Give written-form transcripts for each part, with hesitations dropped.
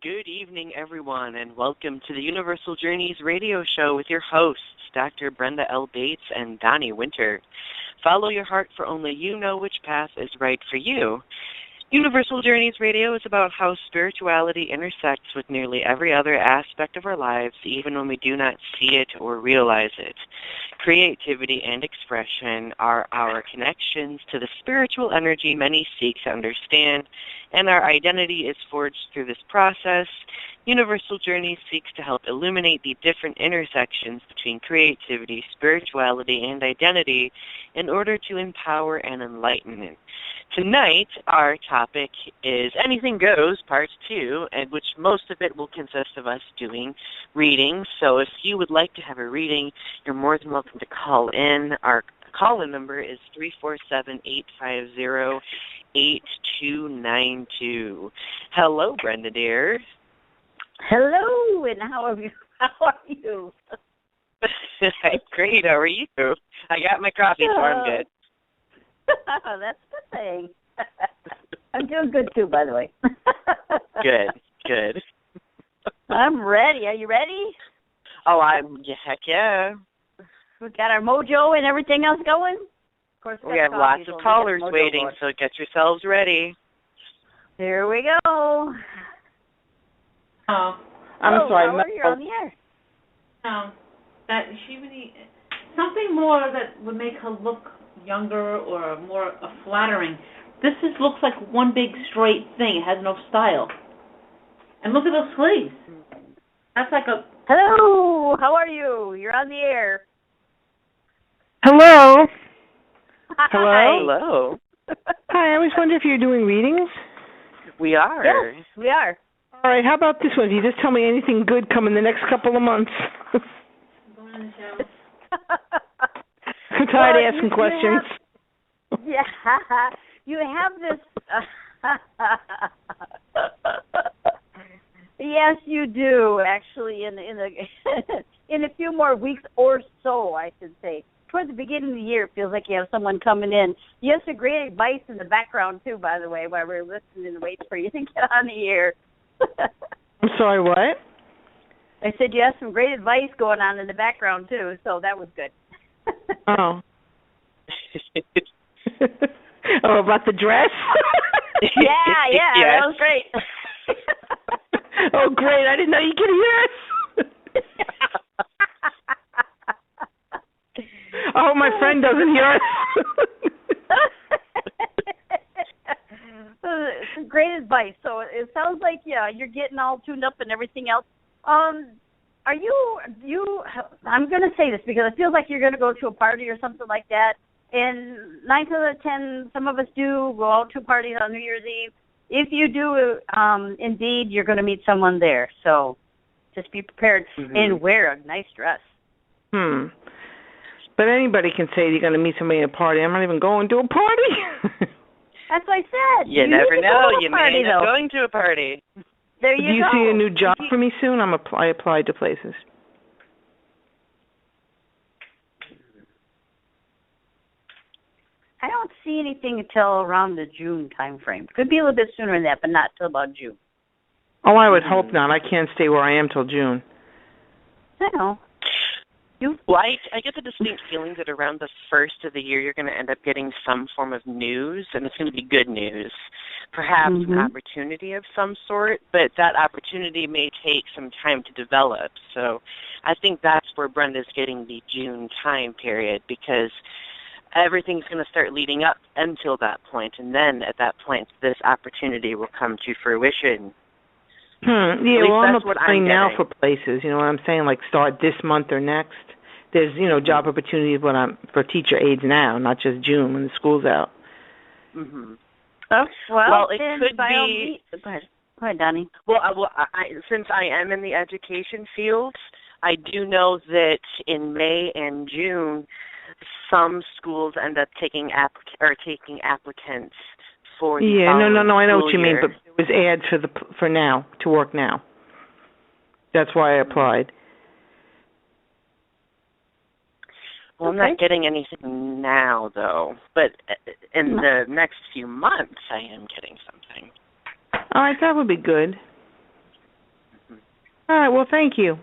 Good evening, everyone, and welcome to the Universal Journeys radio show with your hosts, Dr. Brenda L. Bates and Donny Winter. Follow your heart, for only you know which path is right for you. Universal Journeys Radio is about how spirituality intersects with nearly every other aspect of our lives, even when we do not see it or realize it. Creativity and expression are our connections to the spiritual energy many seek to understand, and our identity is forged through this process. Universal Journeys seeks to help illuminate the different intersections between creativity, spirituality, and identity in order to empower and enlighten it. Tonight, our topic is Anything Goes, Part 2, and which most of it will consist of us doing readings. So if you would like to have a reading, you're more than welcome to call in. Our call-in number is 347-850-8292. Hello, Brenda, dear. Hello, and how are you? I'm great. How are you? I got my coffee, so I'm good. That's the thing. I'm doing good, too, by the way. Good. I'm ready. Are you ready? Oh, heck yeah. We got our mojo and everything else going? Of course, we have lots of callers waiting, so get yourselves ready. Here we go. Oh, I'm sorry. You're on the air. That she really something more that would make her look younger or more flattering. This just looks like one big straight thing. It has no style. And look at those sleeves. That's like a... Hello, how are you? You're on the air. Hello. Hello. Hi, I always wonder if you're doing readings. We are. Yes, we are. All right, how about this one? If you just tell me anything good come in the next couple of months. I'm going in the shower. I'm tired of asking questions. You have this... Yes, you do, actually, in a few more weeks or so, I should say. Towards the beginning of the year, it feels like you have someone coming in. You have some great advice in the background, too, by the way, while we're listening and waiting for you to get on the air. I'm sorry, what? I said you have some great advice going on in the background, too, so that was good. Oh. Oh, about the dress? Yeah, Yes. That was great. Oh, great. I didn't know you could hear us. Oh, my friend doesn't hear us. Some great advice. So it sounds like, you're getting all tuned up and everything else. Are you, I'm going to say this because it feels like you're going to go to a party or something like that. And 9 to 10, some of us do go out to parties on New Year's Eve. If you do, indeed, you're going to meet someone there. So just be prepared and wear a nice dress. But anybody can say you're going to meet somebody at a party. I'm not even going to a party. That's what I said. You never know. You may end up going to a party. There you go. Do you see a new job for me soon? I applied to places. I don't see anything until around the June time frame. Could be a little bit sooner than that, but not till about June. Oh, I would hope not. I can't stay where I am till June. I know. Well, I get the distinct feeling that around the first of the year you're going to end up getting some form of news, and it's going to be good news. Perhaps an opportunity of some sort, but that opportunity may take some time to develop. So I think that's where Brenda's getting the June time period, because everything's going to start leading up until that point, and then at that point this opportunity will come to fruition. Yeah, well, I'm applying now for places, you know what I'm saying, like start this month or next. There's, job opportunities for teacher aides now, not just June when the school's out. Oh, well, it could be... Go ahead, Donnie. Well, since I am in the education field, I do know that in May and June, some schools end up taking applicants for the no, I know what you mean, year. but it was ads for now, to work now. That's why I applied. Well, I'm not getting anything now, though, but in the next few months, I am getting something. All right, that would be good. All right, well, thank you.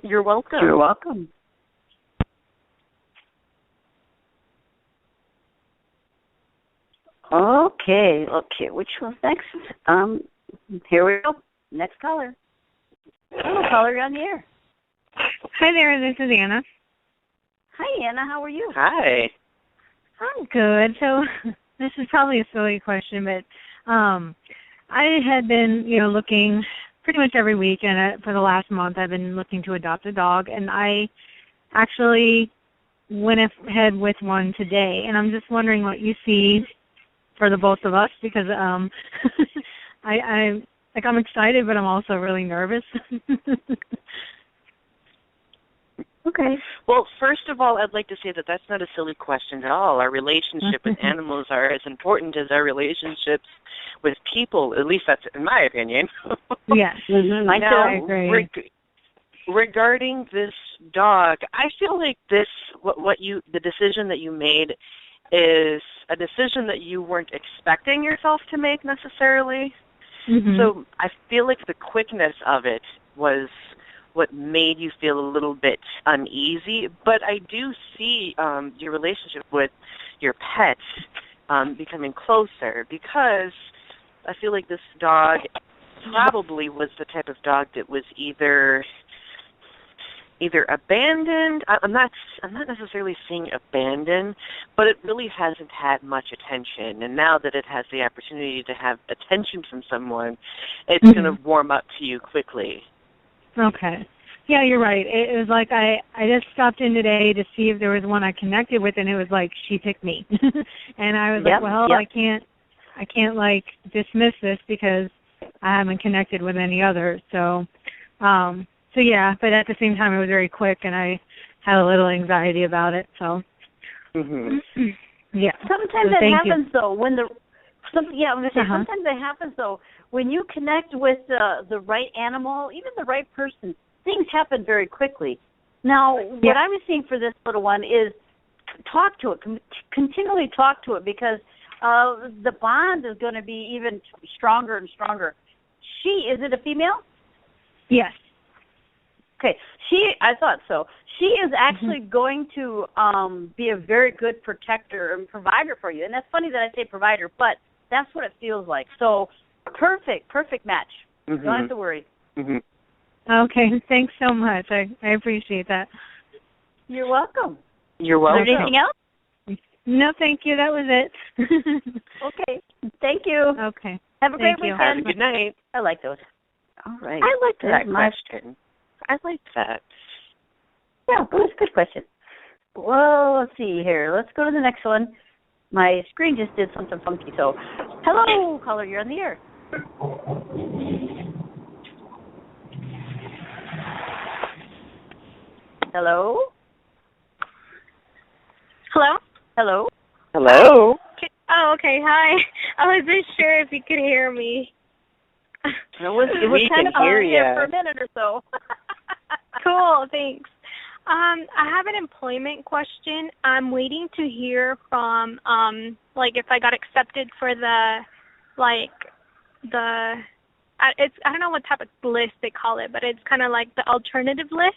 You're welcome. You're welcome. Okay, which one's next? Here we go. Next caller. Hello, caller, you're on the air. Hi there, this is Anna. Hi, Anna, how are you? Hi. I'm good. So this is probably a silly question, but I had been, looking pretty much every week, and for the last month I've been looking to adopt a dog, and I actually went ahead with one today, and I'm just wondering what you see for the both of us, because I'm excited, but I'm also really nervous. Okay. Well, first of all, I'd like to say that that's not a silly question at all. Our relationship with animals are as important as our relationships with people. At least that's in my opinion. Yes. Mm-hmm. I agree. Regarding this dog, I feel like the decision that you made is a decision that you weren't expecting yourself to make necessarily. Mm-hmm. So I feel like the quickness of it was what made you feel a little bit uneasy. But I do see your relationship with your pet becoming closer, because I feel like this dog probably was the type of dog that was either abandoned. I'm not necessarily saying abandoned, but it really hasn't had much attention. And now that it has the opportunity to have attention from someone, it's going to warm up to you quickly. Okay. Yeah, you're right. It was like I just stopped in today to see if there was one I connected with, and it was like she picked me. And I was like, well, I can't dismiss this because I haven't connected with any others. So yeah, but at the same time it was very quick, and I had a little anxiety about it. So yeah. Sometimes that happens though sometimes that happens though when you connect with the right animal, even the right person. Things happen very quickly. Now, what I was seeing for this little one is talk to it, continually talk to it, because the bond is going to be even stronger and stronger. Is it a female? Yes. Okay, I thought so. She is actually going to be a very good protector and provider for you. And that's funny that I say provider, but that's what it feels like. So perfect match. Don't have to worry. Mm-hmm. Okay, thanks so much. I appreciate that. You're welcome. You're welcome. Is there anything else? No, thank you. That was it. Okay, thank you. Okay. Have a great weekend. Have a good night. I like those. All right. I liked that question. I liked that. Yeah, it was a good question. Well, let's see here. Let's go to the next one. My screen just did something funky. So, hello, caller, you're on the air. Hello? Hello? Hello? Hello? Oh, okay. Hi. I wasn't sure if you could hear me. It was kind of hear you for a minute or so. Cool, thanks. I have an employment question. I'm waiting to hear from, if I got accepted for I don't know what type of list they call it, but it's kind of like the alternative list.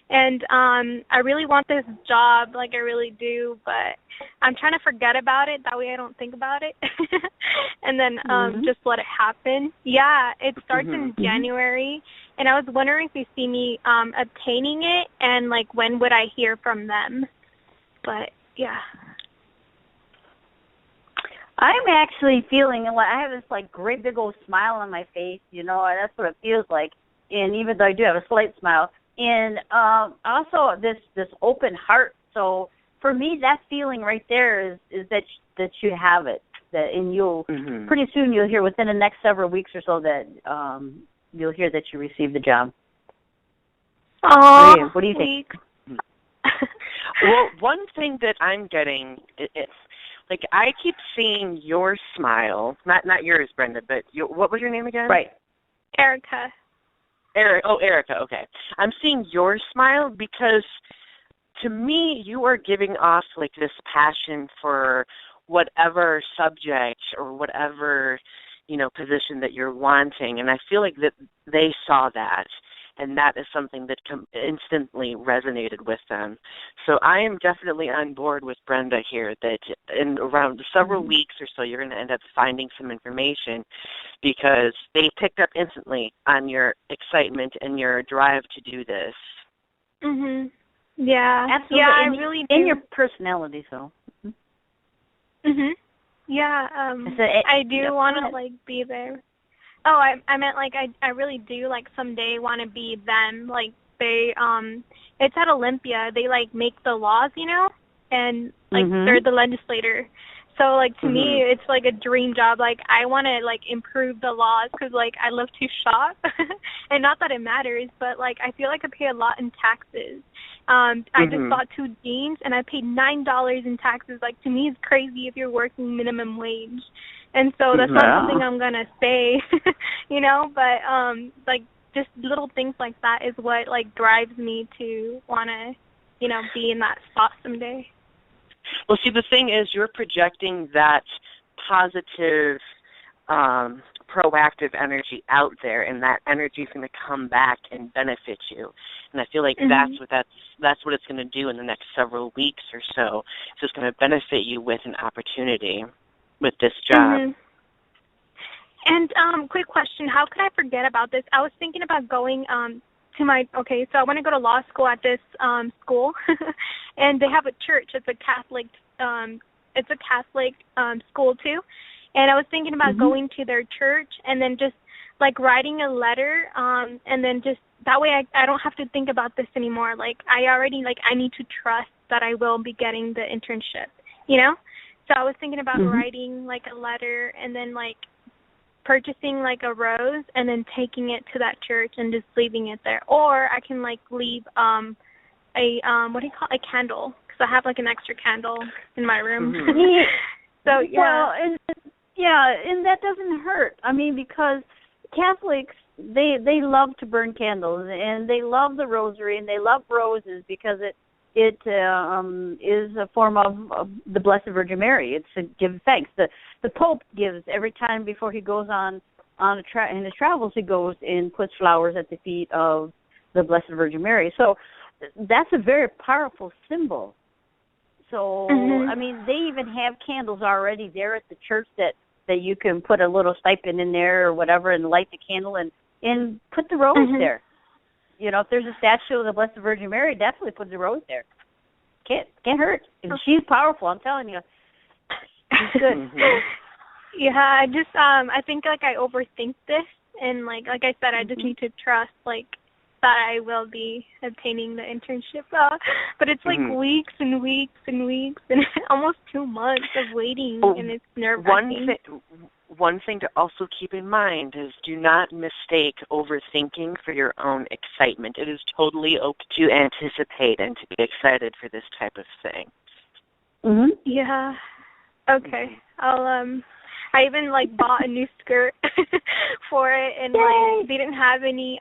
And I really want this job, I really do, but I'm trying to forget about it. That way I don't think about it. And then just let it happen. Yeah, it starts in January. And I was wondering if you see me obtaining it, and, when would I hear from them? But, yeah. I'm actually feeling, I have this, great big old smile on my face, that's what it feels like. And even though I do have a slight smile, and also this open heart. So for me, that feeling right there is that you have it. And you'll pretty soon you'll hear, within the next several weeks or so, that you'll hear that you received the job. Oh, what do you think? Well, one thing that I'm getting is I keep seeing your smile. Not yours, Brenda, but what was your name again? Right. Erica. Erica, okay. I'm seeing your smile because, to me, you are giving off, this passion for whatever subject or whatever position that you're wanting. And I feel like that they saw that, and that is something that instantly resonated with them. So I am definitely on board with Brenda here that in around several weeks or so, you're going to end up finding some information, because they picked up instantly on your excitement and your drive to do this. Mhm. Yeah. Absolutely. Yeah, I really do. In your personality, so. Mhm. Yeah. I do want to be there. Oh, I meant I really do someday want to be them. They it's at Olympia. They make the laws, and they're the legislator. So to me, it's a dream job. I want to improve the laws, because I love to shop, and not that it matters, but I feel I pay a lot in taxes. I just bought 2 jeans and I paid $9 in taxes. To me, it's crazy if you're working minimum wage. And so that's not something I'm going to say, but just little things like that is what drives me to want to, be in that spot someday. Well, see, the thing is, you're projecting that positive, proactive energy out there, and that energy is going to come back and benefit you. And I feel like that's what it's going to do in the next several weeks or so. It's just going to benefit you with an opportunity with this job. And quick question, how could I forget about this? I was thinking about going so I want to go to law school at this school, and they have a church. It's a Catholic school too, and I was thinking about going to their church and then just writing a letter, and then just that way I don't have to think about this anymore. I already I need to trust that I will be getting the internship, So I was thinking about writing a letter and then purchasing a rose and then taking it to that church and just leaving it there. Or I can leave a candle, because I have an extra candle in my room. So yeah. Well, and that doesn't hurt. I mean, because Catholics, they love to burn candles, and they love the rosary, and they love roses because it is a form of the Blessed Virgin Mary. It's to give thanks. The Pope gives every time before he goes on in his travels, he goes and puts flowers at the feet of the Blessed Virgin Mary. So that's a very powerful symbol. So I mean, they even have candles already there at the church that you can put a little stipend in there or whatever and light the candle and put the rose there. If there's a statue of the Blessed Virgin Mary, definitely put the rose there. Can't hurt. She's powerful, I'm telling you. She's good. Yeah, I think I overthink this, and like I said, I just need to trust that I will be obtaining the internship. But it's weeks and weeks and weeks and almost 2 months of waiting, and it's nerve-wracking. One thing to also keep in mind is do not mistake overthinking for your own excitement. It is totally okay to anticipate and to be excited for this type of thing. Yeah. Okay. I even bought a new skirt for it, and they didn't have any.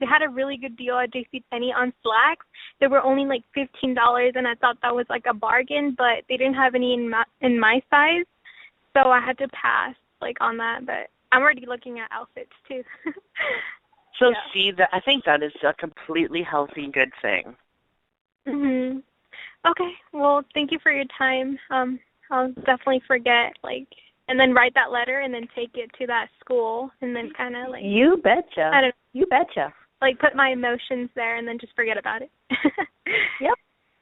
They had a really good deal at JCPenney on slacks. They were only $15, and I thought that was a bargain. But they didn't have any in my size, so I had to pass on that. But I'm already looking at outfits too. So see, I think that is a completely healthy, good thing. Okay. Well, thank you for your time. I'll definitely forget and then write that letter and then take it to that school and then kind of You betcha. I don't know, you betcha. Put my emotions there and then just forget about it. Yep.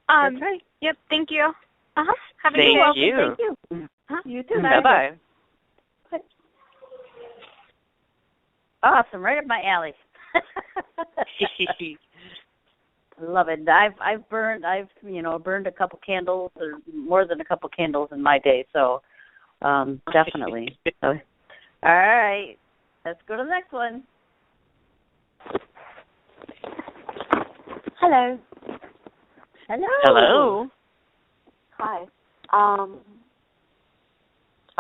That's right. Yep. Thank you. Have a good day. Thank you. Thank you. You too. Bye-bye. Awesome. Right up my alley. Love it. I've burned a couple candles, or more than a couple candles in my day, so definitely. So, all right, let's go to the next one. Hello. Hi. I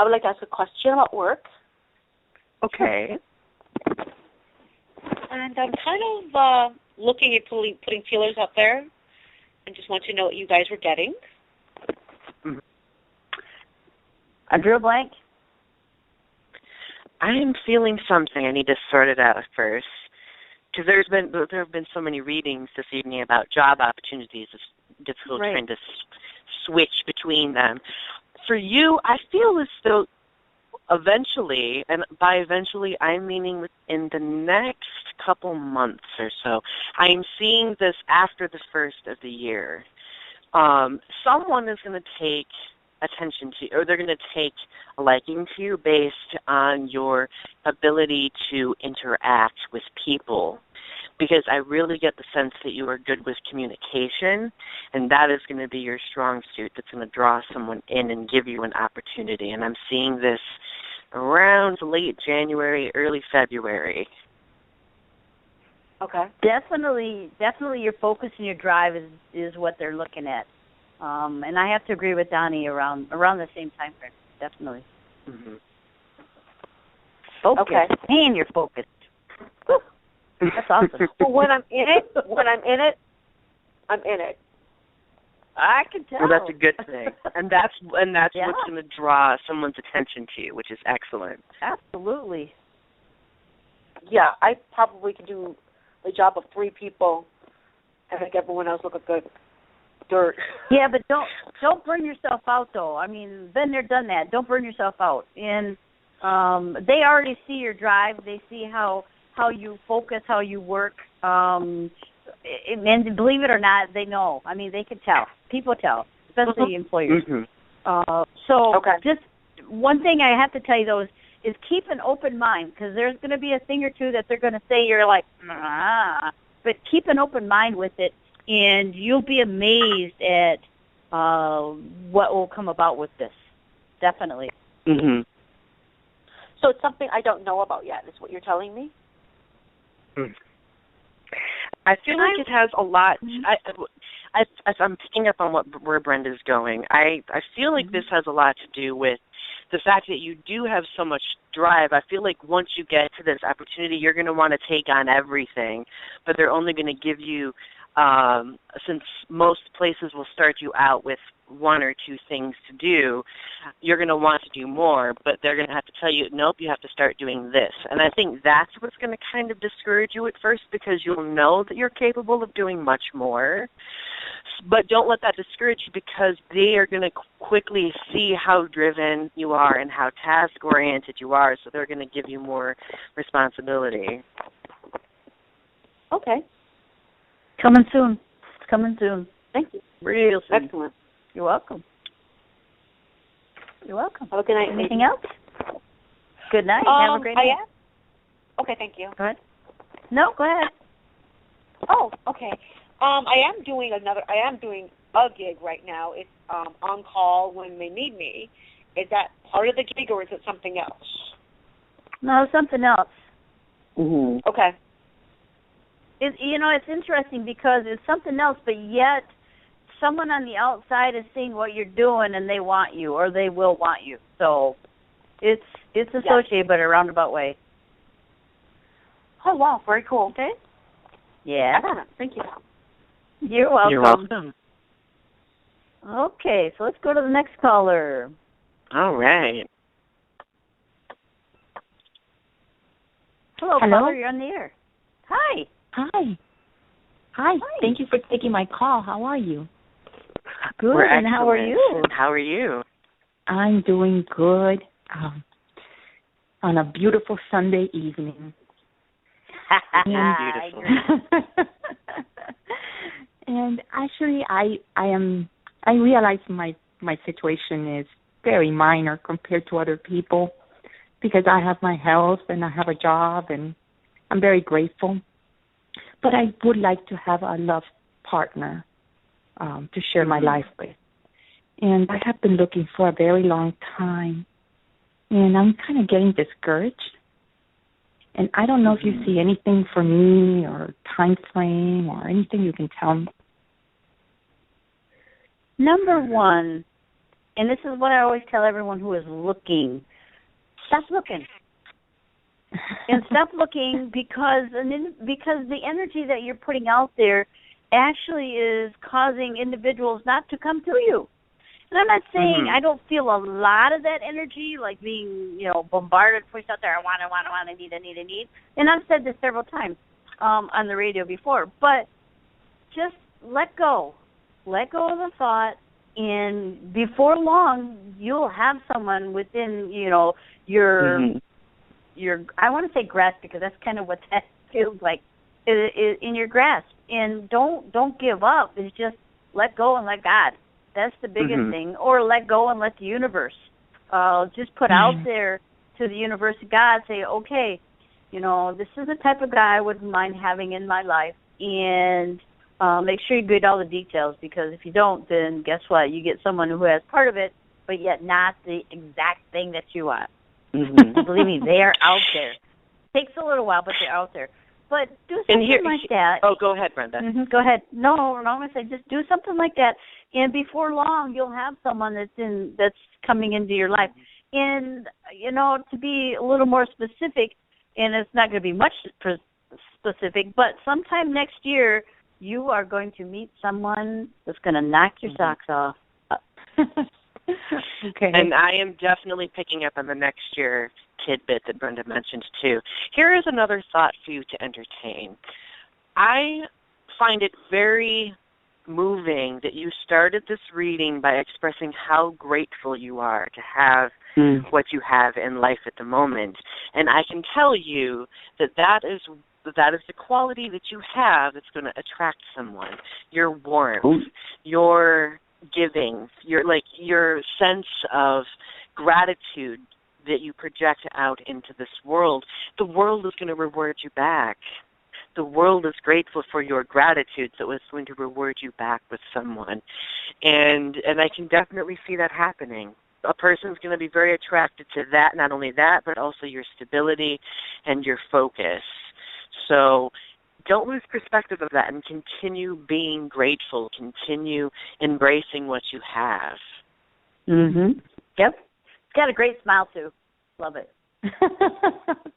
would like to ask a question about work. Okay. And I'm kind of looking at putting feelers out there, and just want to know what you guys were getting. I drew a blank. I am feeling something. I need to sort it out first. Because there have been so many readings this evening about job opportunities. It's difficult trying to switch between them. For you, I feel as though eventually, and by eventually I'm meaning within the next couple months or so, I'm seeing this after the first of the year. Someone is going to take attention to, or they're going to take a liking to you based on your ability to interact with people, because I really get the sense that you are good with communication, and that is going to be your strong suit that's going to draw someone in and give you an opportunity. And I'm seeing this around late January, early February. Okay. Definitely your focus and your drive is what they're looking at. And I have to agree with Donny around the same time frame. Definitely. Mm-hmm. Focus. Okay. And you're focused. That's awesome. Well, when I'm in it, I'm in it. I can tell. Well, that's a good thing, and that's what's going to draw someone's attention to you, which is excellent. Absolutely. Yeah, I probably could do the job of 3 people and make everyone else look like dirt. Yeah, but don't burn yourself out, though. I mean, been there, done that. Don't burn yourself out. And they already see your drive. They see how you focus, how you work. And believe it or not, they know. I mean, they can tell. People tell, especially employers. Mm-hmm. Just one thing I have to tell you, though, is keep an open mind, because there's going to be a thing or two that they're going to say you're like, nah. But keep an open mind with it, and you'll be amazed at what will come about with this. Definitely. Mm-hmm. So it's something I don't know about yet, is what you're telling me? Mm. I feel like it has a lot. As I'm picking up on where Brenda's going, I feel like this has a lot to do with the fact that you do have so much drive. I feel like once you get to this opportunity, you're going to want to take on everything, but they're only going to give you, since most places will start you out with 1 or 2 things to do, you're going to want to do more, but they're going to have to tell you, nope, you have to start doing this. And I think that's what's going to kind of discourage you at first, because you'll know that you're capable of doing much more. But don't let that discourage you, because they are going to quickly see how driven you are and how task-oriented you are, so they're going to give you more responsibility. Okay. Coming soon. It's coming soon. Thank you. Real soon. Excellent. You're welcome. You're welcome. Have a good night. Anything else? Good night. Have a great night. Okay, thank you. Go ahead. No, go ahead. Oh, okay. I am doing a gig right now. It's on call when they need me. Is that part of the gig, or is it something else? No, something else. Mm-hmm. Okay. It's interesting because it's something else, but yet someone on the outside is seeing what you're doing, and they want you, or they will want you. So it's associated, but in a roundabout way. Oh, wow. Very cool. Okay. Yeah. Thank you. You're welcome. You're welcome. Okay, so let's go to the next caller. All right. Hello, caller. You're on the air. Hi. Hi. Thank you for taking my call. How are you? Good. We're and how are you? And how are you? I'm doing good. On a beautiful Sunday evening. Beautiful. And actually, I realize my situation is very minor compared to other people, because I have my health and I have a job, and I'm very grateful. But I would like to have a love partner to share my life with. And I have been looking for a very long time, and I'm kind of getting discouraged. And I don't know if you see anything for me, or time frame, or anything you can tell me. Number one, and this is what I always tell everyone who is looking, stop looking. And stop looking because the energy that you're putting out there actually is causing individuals not to come to you. And I'm not saying I don't feel a lot of that energy, like being, bombarded, pushed out there, I want, I need. And I've said this several times on the radio before, but just let go. Let go of the thought, and before long, you'll have someone within, your I want to say grasp, because that's kind of what that feels like, in your grasp. And don't give up. It's just let go and let God. That's the biggest thing. Or let go and let the universe. Just put out there to the universe, God, say, okay, this is the type of guy I wouldn't mind having in my life. And make sure you get all the details, because if you don't, then guess what? You get someone who has part of it, but yet not the exact thing that you want. Believe me, they are out there. Takes a little while, but they're out there. But do something like that. Oh, go ahead, Brenda. Go ahead. No, I'm going to say just do something like that, and before long, you'll have someone that's coming into your life. And, to be a little more specific, and it's not going to be much specific, but sometime next year, you are going to meet someone that's going to knock your socks off. Okay. And I am definitely picking up on the next year tidbit that Brenda mentioned, too. Here is another thought for you to entertain. I find it very moving that you started this reading by expressing how grateful you are to have what you have in life at the moment. And I can tell you that is the quality that you have that's going to attract someone. Your warmth, your giving, your sense of gratitude that you project out into this world. The world is going to reward you back. The world is grateful for your gratitude, so it's going to reward you back with someone. And I can definitely see that happening. A person's going to be very attracted to that, not only that, but also your stability and your focus. So don't lose perspective of that, and continue being grateful. Continue embracing what you have. Yep. It's got a great smile, too. Love it.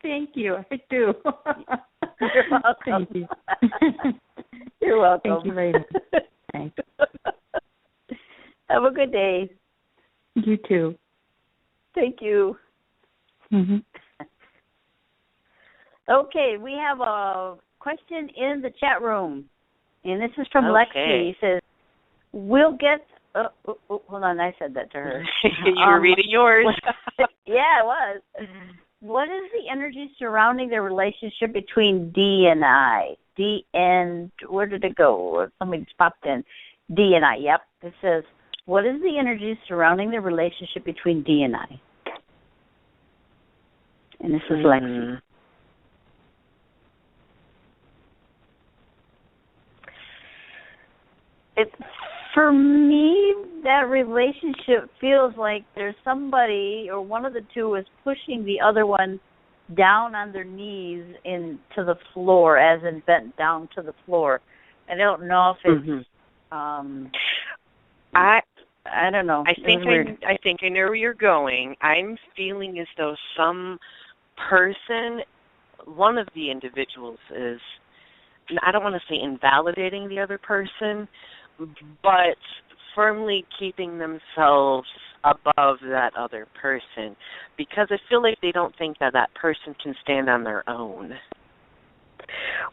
Thank you. I do. You're welcome. Thank you. You're welcome. Thank you very much. Thanks. Have a good day. You too. Thank you. Okay, we have a question in the chat room, and this is from Lexi. He says, we'll get... hold on, I said that to her. You were reading yours. Yeah, it was. What is the energy surrounding the relationship between D and I? D and... Where did it go? Somebody just popped in. D and I, yep. It says, what is the energy surrounding the relationship between D and I? And this is Lexi. For me, that relationship feels like there's somebody, or one of the two is pushing the other one down on their knees into the floor, as in bent down to the floor. I don't know if it's I don't know. I think I know where you're going. I'm feeling as though some person, one of the individuals is, I don't want to say invalidating the other person, but firmly keeping themselves above that other person, because I feel like they don't think that person can stand on their own.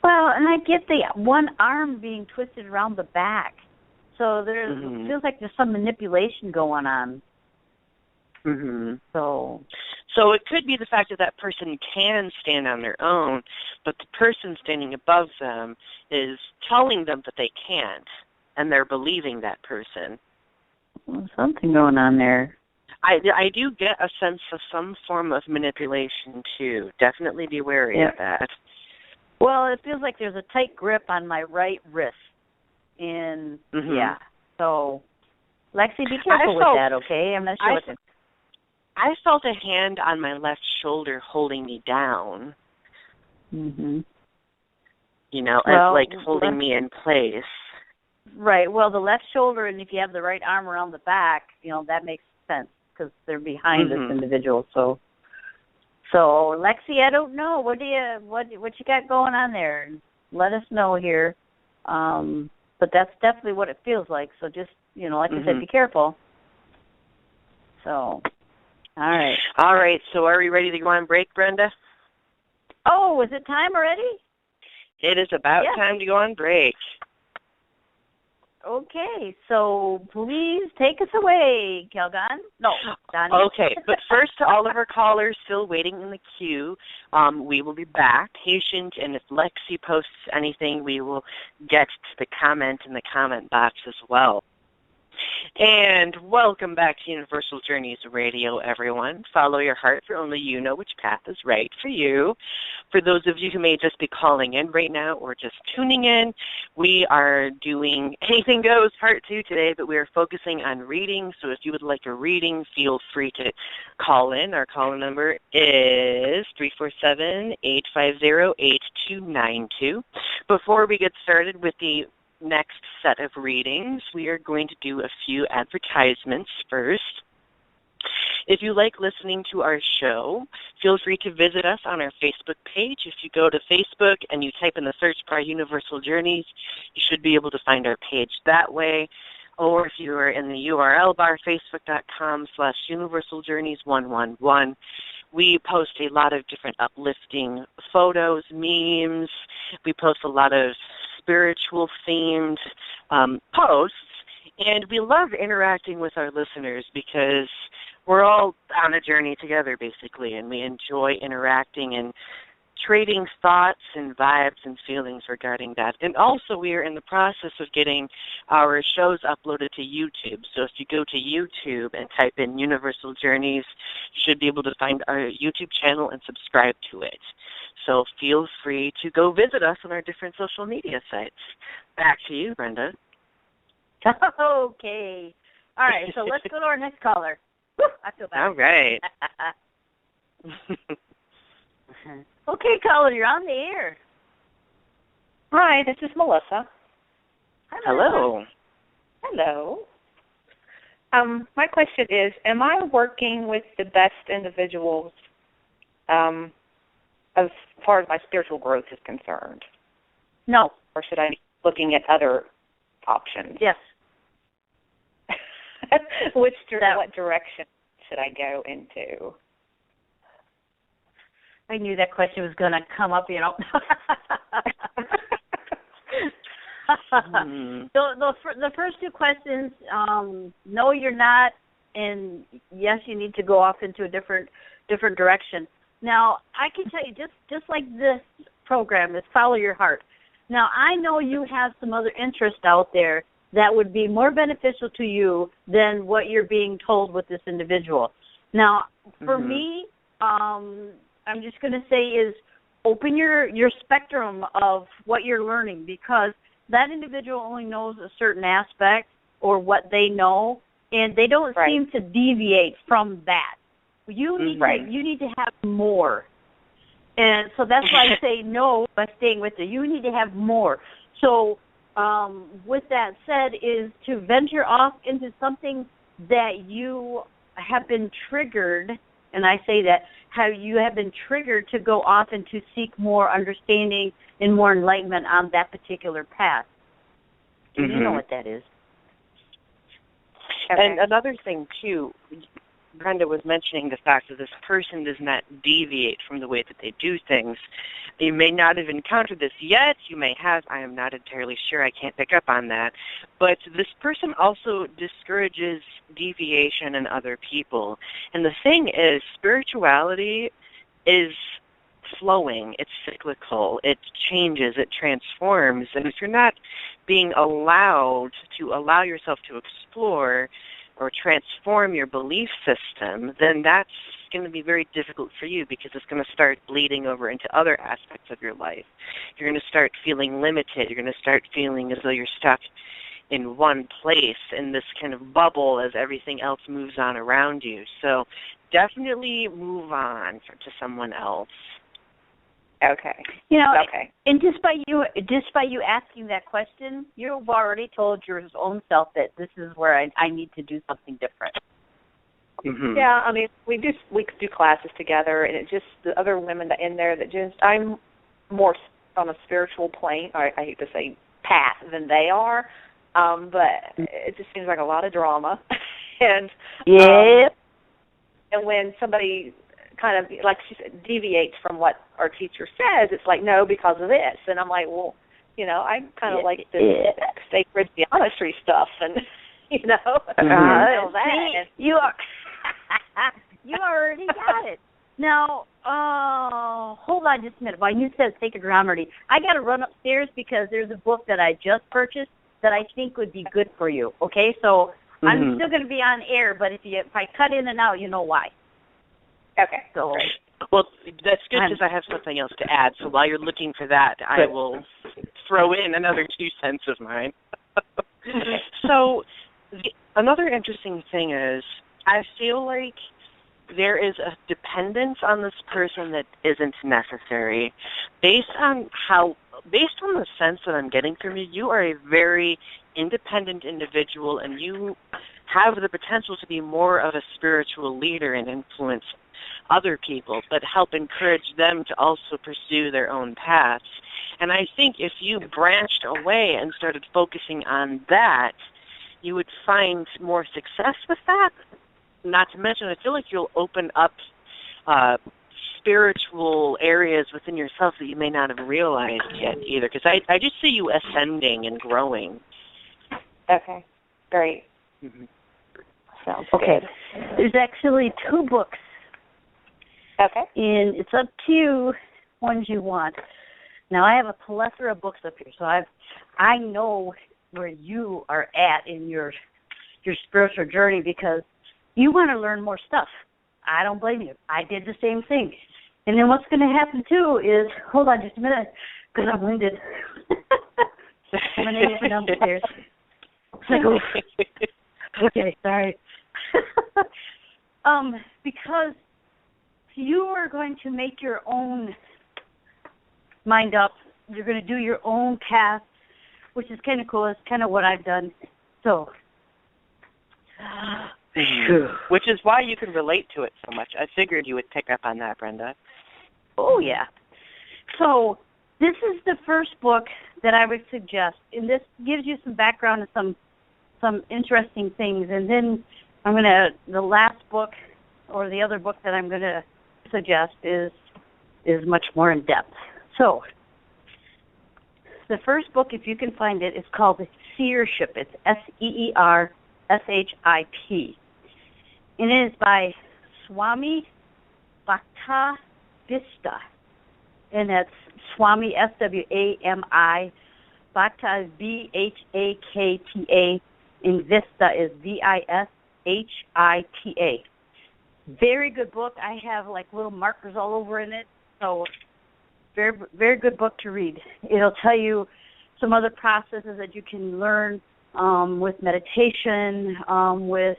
Well, and I get the one arm being twisted around the back, so there it feels like there's some manipulation going on. So it could be the fact that person can stand on their own, but the person standing above them is telling them that they can't, and they're believing that person. Well, something going on there. I do get a sense of some form of manipulation, too. Definitely be wary of that. Well, it feels like there's a tight grip on my right wrist. And, so, Lexi, be careful with that, okay? I'm not sure what I felt a hand on my left shoulder holding me down. You know, like holding me in place. Right. Well, the left shoulder, and if you have the right arm around the back, that makes sense, because they're behind this individual. So, Lexi, I don't know. What you got going on there? Let us know here. But that's definitely what it feels like. So just, like I said, be careful. So, all right. All right, so are we ready to go on break, Brenda? Oh, is it time already? It is about time to go on break. Okay, so please take us away, Kelgan. No, Donny. Okay, but first, to all of our callers still waiting in the queue, we will be back, patient, and if Lexi posts anything, we will get to the comment in the comment box as well. And welcome back to Universal Journeys Radio, everyone. Follow your heart, for only you know which path is right for you. For those of you who may just be calling in right now or just tuning in, we are doing Anything Goes Part 2 today, but we are focusing on reading. So if you would like a reading, feel free to call in. Our call number is 347-850-8292. Before we get started with the next set of readings, we are going to do a few advertisements first. If you like listening to our show, feel free to visit us on our Facebook page. If you go to Facebook and you type in the search bar Universal Journeys, you should be able to find our page that way. Or if you are in the URL bar, facebook.com/universaljourneys111, we post a lot of different uplifting photos, memes. We post a lot of spiritual-themed posts, and we love interacting with our listeners because we're all on a journey together, basically, and we enjoy interacting and trading thoughts and vibes and feelings regarding that. And also, we are in the process of getting our shows uploaded to YouTube. So if you go to YouTube and type in Universal Journeys, you should be able to find our YouTube channel and subscribe to it. So feel free to go visit us on our different social media sites. Back to you, Brenda. Okay. All right, so let's go to our next caller. Whew, I feel bad. All right. Okay, caller, you're on the air. Hi, this is Melissa. Hi, Hello. Hello. My question is, am I working with the best individuals as far as my spiritual growth is concerned? No. Or should I be looking at other options? Yes. What direction should I go into? I knew that question was going to come up, you know. The first two questions, no, you're not, and yes, you need to go off into a different direction. Now, I can tell you, just like this program is follow your heart. Now, I know you have some other interest out there that would be more beneficial to you than what you're being told with this individual. Now, for me, I'm just going to say is open your spectrum of what you're learning, because that individual only knows a certain aspect or what they know, and they don't seem to deviate from that. You need to have more. And so that's why I say no by staying with it. You need to have more. So with that said, is to venture off into something that you have been triggered, and I say that, you have been triggered to go off and to seek more understanding and more enlightenment on that particular path. Do you know what that is? Okay. And another thing, too, Brenda was mentioning the fact that this person does not deviate from the way that they do things. You may not have encountered this yet. You may have. I am not entirely sure. I can't pick up on that. But this person also discourages deviation in other people. And the thing is, spirituality is flowing. It's cyclical. It changes. It transforms. And if you're not being allowed to allow yourself to explore or transform your belief system, then that's going to be very difficult for you, because it's going to start bleeding over into other aspects of your life. You're going to start feeling limited. You're going to start feeling as though you're stuck in one place in this kind of bubble as everything else moves on around you. So definitely move on to someone else. Okay. You know, and just by you asking that question, you've already told your own self that this is where I need to do something different. Mm-hmm. Yeah, I mean, we do classes together, and it's just the other women in there that just, I'm more on a spiritual plane, I hate to say path, than they are, but it just seems like a lot of drama. And And when somebody kind of, like she said, deviates from what our teacher says, it's like, no, because of this. And I'm like, well, you know, I kind of like this sacred geometry stuff, and you know, all that. You are, you already got it. Now, hold on just a minute. While you said sacred geometry, I got to run upstairs because there's a book that I just purchased that I think would be good for you. Okay, so I'm still going to be on air, but if I cut in and out, you know why. Okay. So. Great. Well, that's good because I have something else to add. So while you're looking for that, I will throw in another 2 cents of mine. So another interesting thing is I feel like there is a dependence on this person that isn't necessary. Based on the sense that I'm getting from you, you are a very independent individual, and you have the potential to be more of a spiritual leader and influence other people, but help encourage them to also pursue their own paths. And I think if you branched away and started focusing on that, you would find more success with that. Not to mention, I feel like you'll open up spiritual areas within yourself that you may not have realized yet either, because I just see you ascending and growing. Okay, great. Sounds okay. Good. There's actually 2 books. Okay. And it's up to you ones you want. Now, I have a plethora of books up here, so I know where you are at in your spiritual journey because you want to learn more stuff. I don't blame you. I did the same thing. And then what's going to happen, too, is, hold on just a minute, because I'm winded. I'm going to open downstairs. Okay, sorry. Because you are going to make your own mind up. You're going to do your own path, which is kind of cool. It's kind of what I've done. So, which is why you can relate to it so much. I figured you would pick up on that, Brenda. Oh, yeah. So this is the first book that I would suggest, and this gives you some background and some interesting things. And then the last book, or the other book that I'm going to suggest is much more in depth. So the first book, if you can find it, is called Seership. It's Seership. And it is by Swami Bhakta-Vista. And that's Swami, Swami, Bhakta is Bhakta, and Vista is Vishita. Very good book. I have like little markers all over in it. So very, very good book to read. It'll tell you some other processes that you can learn with meditation, with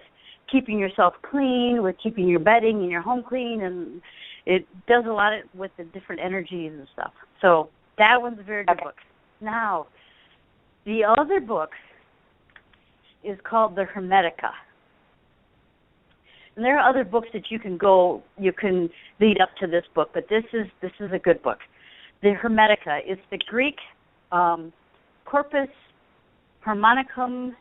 keeping yourself clean, with keeping your bedding and your home clean, and it does a lot with the different energies and stuff. So that one's a very good book. Now, the other book is called The Hermetica. And there are other books that you can lead up to this book, but this is a good book. The Hermetica is the Greek Corpus Hermeticum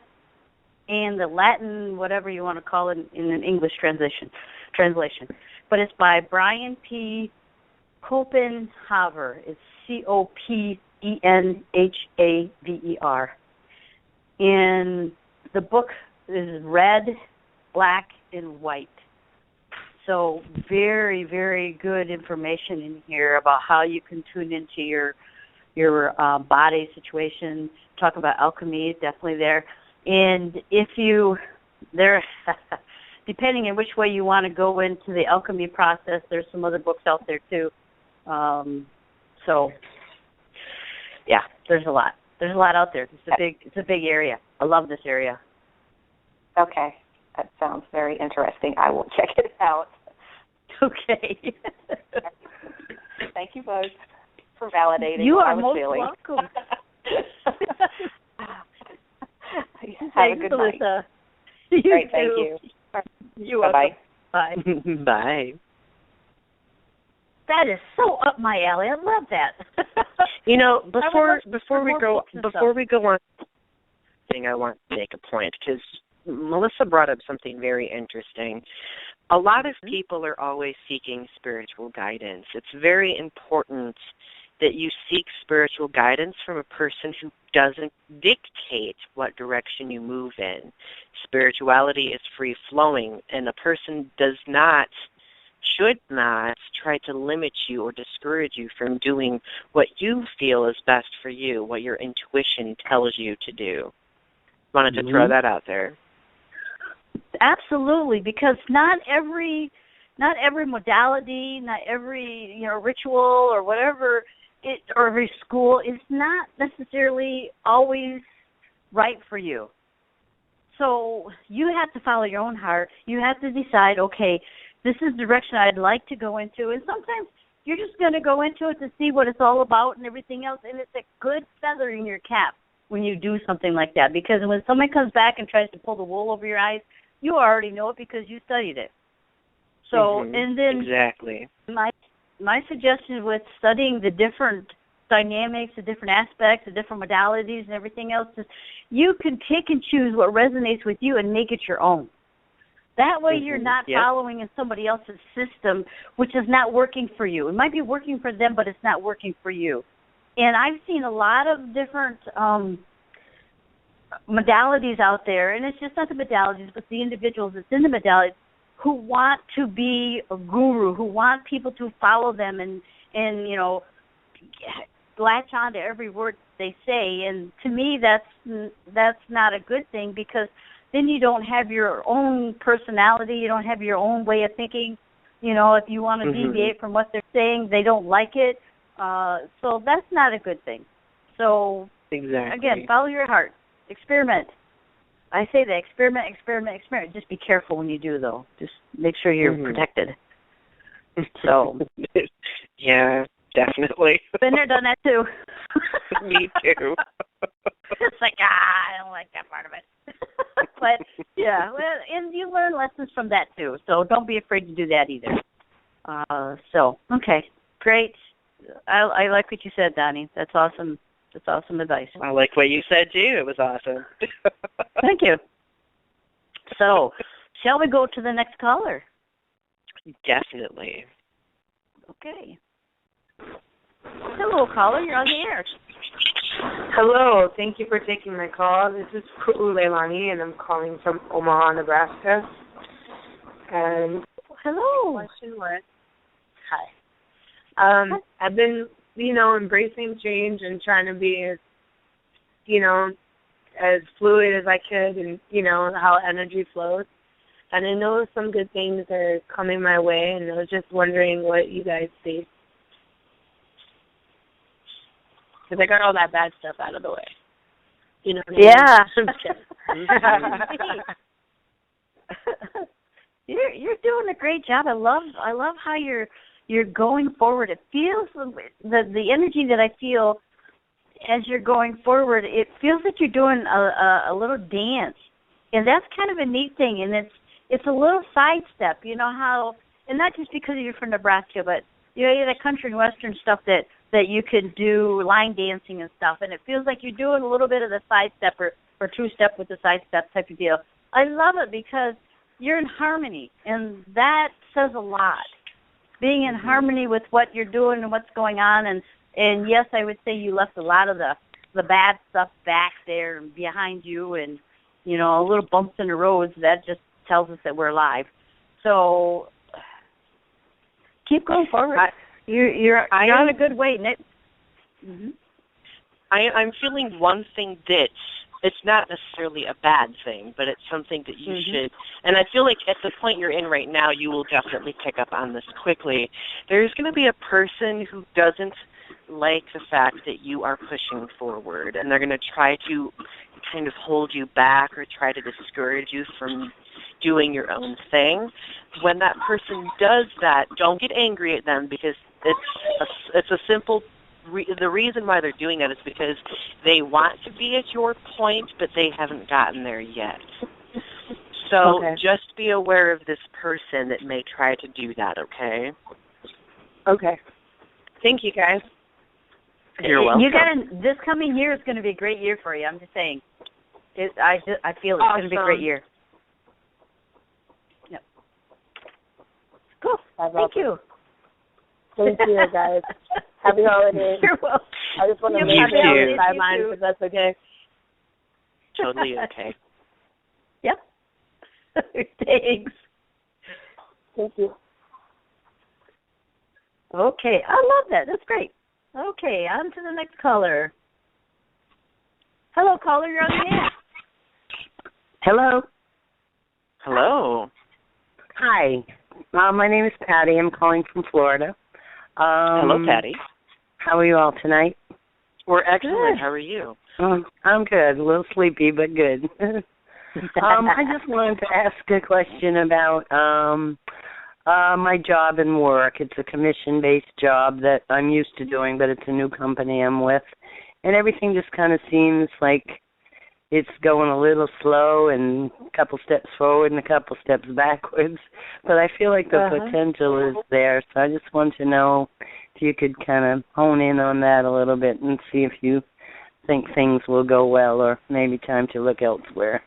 and the Latin, whatever you want to call it in an English translation. But it's by Brian P. Copenhaver. It's Copenhaver. And the book is red, black, and white. So very, very good information in here about how you can tune into your body situation. Talk about alchemy, definitely there. And depending on which way you want to go into the alchemy process, there's some other books out there too. So, yeah, there's a lot. There's a lot out there. It's a big area. I love this area. Okay. That sounds very interesting. I will check it out. Okay. Thank you both for validating you what are I was most feeling. Welcome. Have a good night. Great, thank you. You're welcome. Bye. Bye. That is so up my alley. I love that. You know, before we go on, I want to make a point because Melissa brought up something very interesting. A lot of people are always seeking spiritual guidance. It's very important that you seek spiritual guidance from a person who doesn't dictate what direction you move in. Spirituality is free-flowing, and a person should not try to limit you or discourage you from doing what you feel is best for you, what your intuition tells you to do. Wanted to throw that out there. Absolutely, because not every modality, not every ritual or whatever or every school is not necessarily always right for you. So you have to follow your own heart. You have to decide, okay, this is the direction I'd like to go into, and sometimes you're just going to go into it to see what it's all about and everything else, and it's a good feather in your cap when you do something like that, because when somebody comes back and tries to pull the wool over your eyes, you already know it because you studied it. So, and then exactly. My suggestion with studying the different dynamics, the different aspects, the different modalities and everything else is you can pick and choose what resonates with you and make it your own. That way you're not following in somebody else's system, which is not working for you. It might be working for them, but it's not working for you. And I've seen a lot of different modalities out there, and it's just not the modalities, but the individuals that's in the modalities who want to be a guru, who want people to follow them and latch on to every word they say. And to me, that's not a good thing, because then you don't have your own personality, you don't have your own way of thinking. If you want to deviate from what they're saying, they don't like it. So that's not a good thing. So, again, follow your heart. Experiment. I say that, experiment. Just be careful when you do, though. Just make sure you're protected. So. Yeah, definitely. Been there, done that, too. Me too. It's like, I don't like that part of it. But, yeah, well, and you learn lessons from that, too. So don't be afraid to do that either. Okay, great. I like what you said, Donnie. That's awesome. That's awesome advice. I like what you said, too. It was awesome. Thank you. So, shall we go to the next caller? Definitely. Okay. Hello, caller. You're on the air. Hello. Thank you for taking my call. This is Leilani, and I'm calling from Omaha, Nebraska. And hello. The question was, hi. I've been, embracing change and trying to be as, as fluid as I could, and, how energy flows. And I know some good things are coming my way, and I was just wondering what you guys see. Because I got all that bad stuff out of the way. You know what I mean? Yeah. You're doing a great job. I love how you're going forward. It feels the energy that I feel as you're going forward. It feels like you're doing a little dance, and that's kind of a neat thing. And it's a little sidestep. You know how, and not just because you're from Nebraska, but you have the country and western stuff that you can do, line dancing and stuff. And it feels like you're doing a little bit of the sidestep or two-step with the sidestep type of deal. I love it because you're in harmony, and that says a lot. Being in harmony with what you're doing and what's going on, and yes, I would say you left a lot of the bad stuff back there and behind you, and little bumps in the roads. That just tells us that we're alive. So keep going forward. You're on a good way, Nick. I'm feeling one thing that it's not necessarily a bad thing, but it's something that you should, and I feel like at the point you're in right now, you will definitely pick up on this quickly. There's going to be a person who doesn't like the fact that you are pushing forward, and they're going to try to kind of hold you back or try to discourage you from doing your own thing. When that person does that, don't get angry at them, because it's a simple the reason why they're doing that is because they want to be at your point, but they haven't gotten there yet. So just be aware of this person that may try to do that, okay? Okay. Thank you, guys. You're welcome. This coming year is going to be a great year for you. I'm just saying. I feel it's going to be a great year. Yep. Cool. Thank you. Thank you, guys. Happy holidays. You're welcome. I just want to make sure on the sidelines if that's okay. Totally okay. Yep. Thanks. Thank you. Okay, I love that. That's great. Okay, on to the next caller. Hello, caller. You're on the air. Hello. Hello. Hi. My name is Patty. I'm calling from Florida. Hello, Patty. How are you all tonight? We're excellent. Good. How are you? I'm good. A little sleepy, but good. I just wanted to ask a question about my job and work. It's a commission-based job that I'm used to doing, but it's a new company I'm with. And everything just kind of seems like it's going a little slow and a couple steps forward and a couple steps backwards. But I feel like the potential is there. So I just want to know if you could kind of hone in on that a little bit and see if you think things will go well or maybe time to look elsewhere.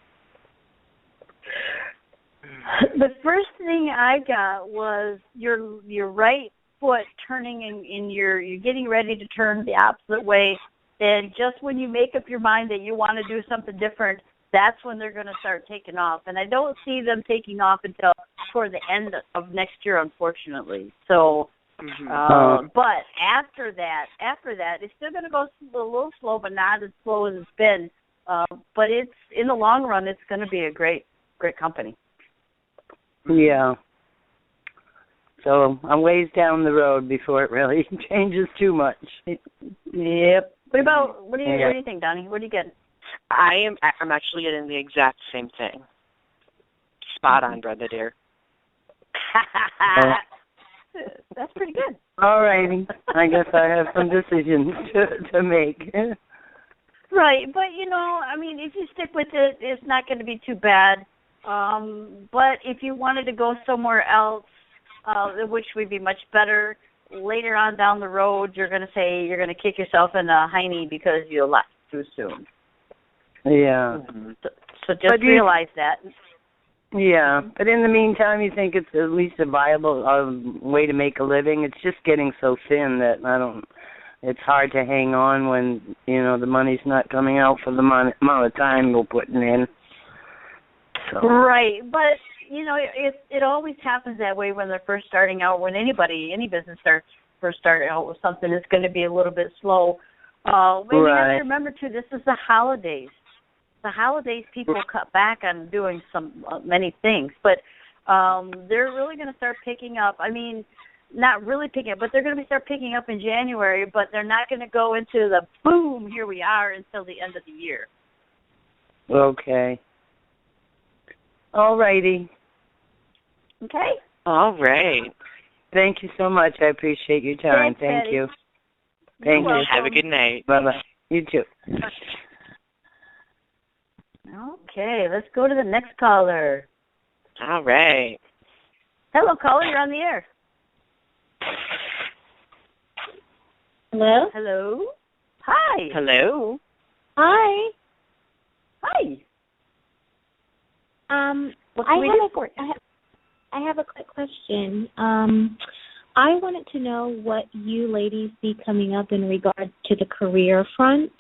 The first thing I got was your right foot turning in you're getting ready to turn the opposite way, and just when you make up your mind that you want to do something different, that's when they're going to start taking off. And I don't see them taking off until toward the end of next year, unfortunately. So, but after that, it's still going to go a little slow, but not as slow as it's been. But it's in the long run, it's going to be a great company. Yeah. So I'm ways down the road before it really changes too much. Yep. What do you think, Donny? What do you get? I'm actually getting the exact same thing. Spot on, Brenda dear. That's pretty good. All righty. I guess I have some decisions to make. Right, but I mean, if you stick with it, it's not going to be too bad. But if you wanted to go somewhere else, which would be much better, later on down the road, you're going to say you're going to kick yourself in the hiney because you left too soon. Yeah. So just realize that. Yeah, but in the meantime, you think it's at least a viable way to make a living? It's just getting so thin that it's hard to hang on when, the money's not coming out for the amount of time we're putting in. So. Right, but it always happens that way when they're first starting out. When any business first starting out with something, it's going to be a little bit slow. We have to remember too, this is the holidays. The holidays, people cut back on doing many things, but they're really going to start picking up. I mean, not really picking up, but they're going to start picking up in January. But they're not going to go into the boom, here we are, until the end of the year. Okay. All righty. Okay. All right. Thank you so much. I appreciate your time. Thank you. Thank you. Have a good night. Bye-bye. You too. Okay, let's go to the next caller. All right. Hello, caller. You're on the air. Hello? Hello? Hi. Hello. Hi. Hi. What I can we do for you? I have a quick question. I wanted to know what you ladies see coming up in regard to the career front.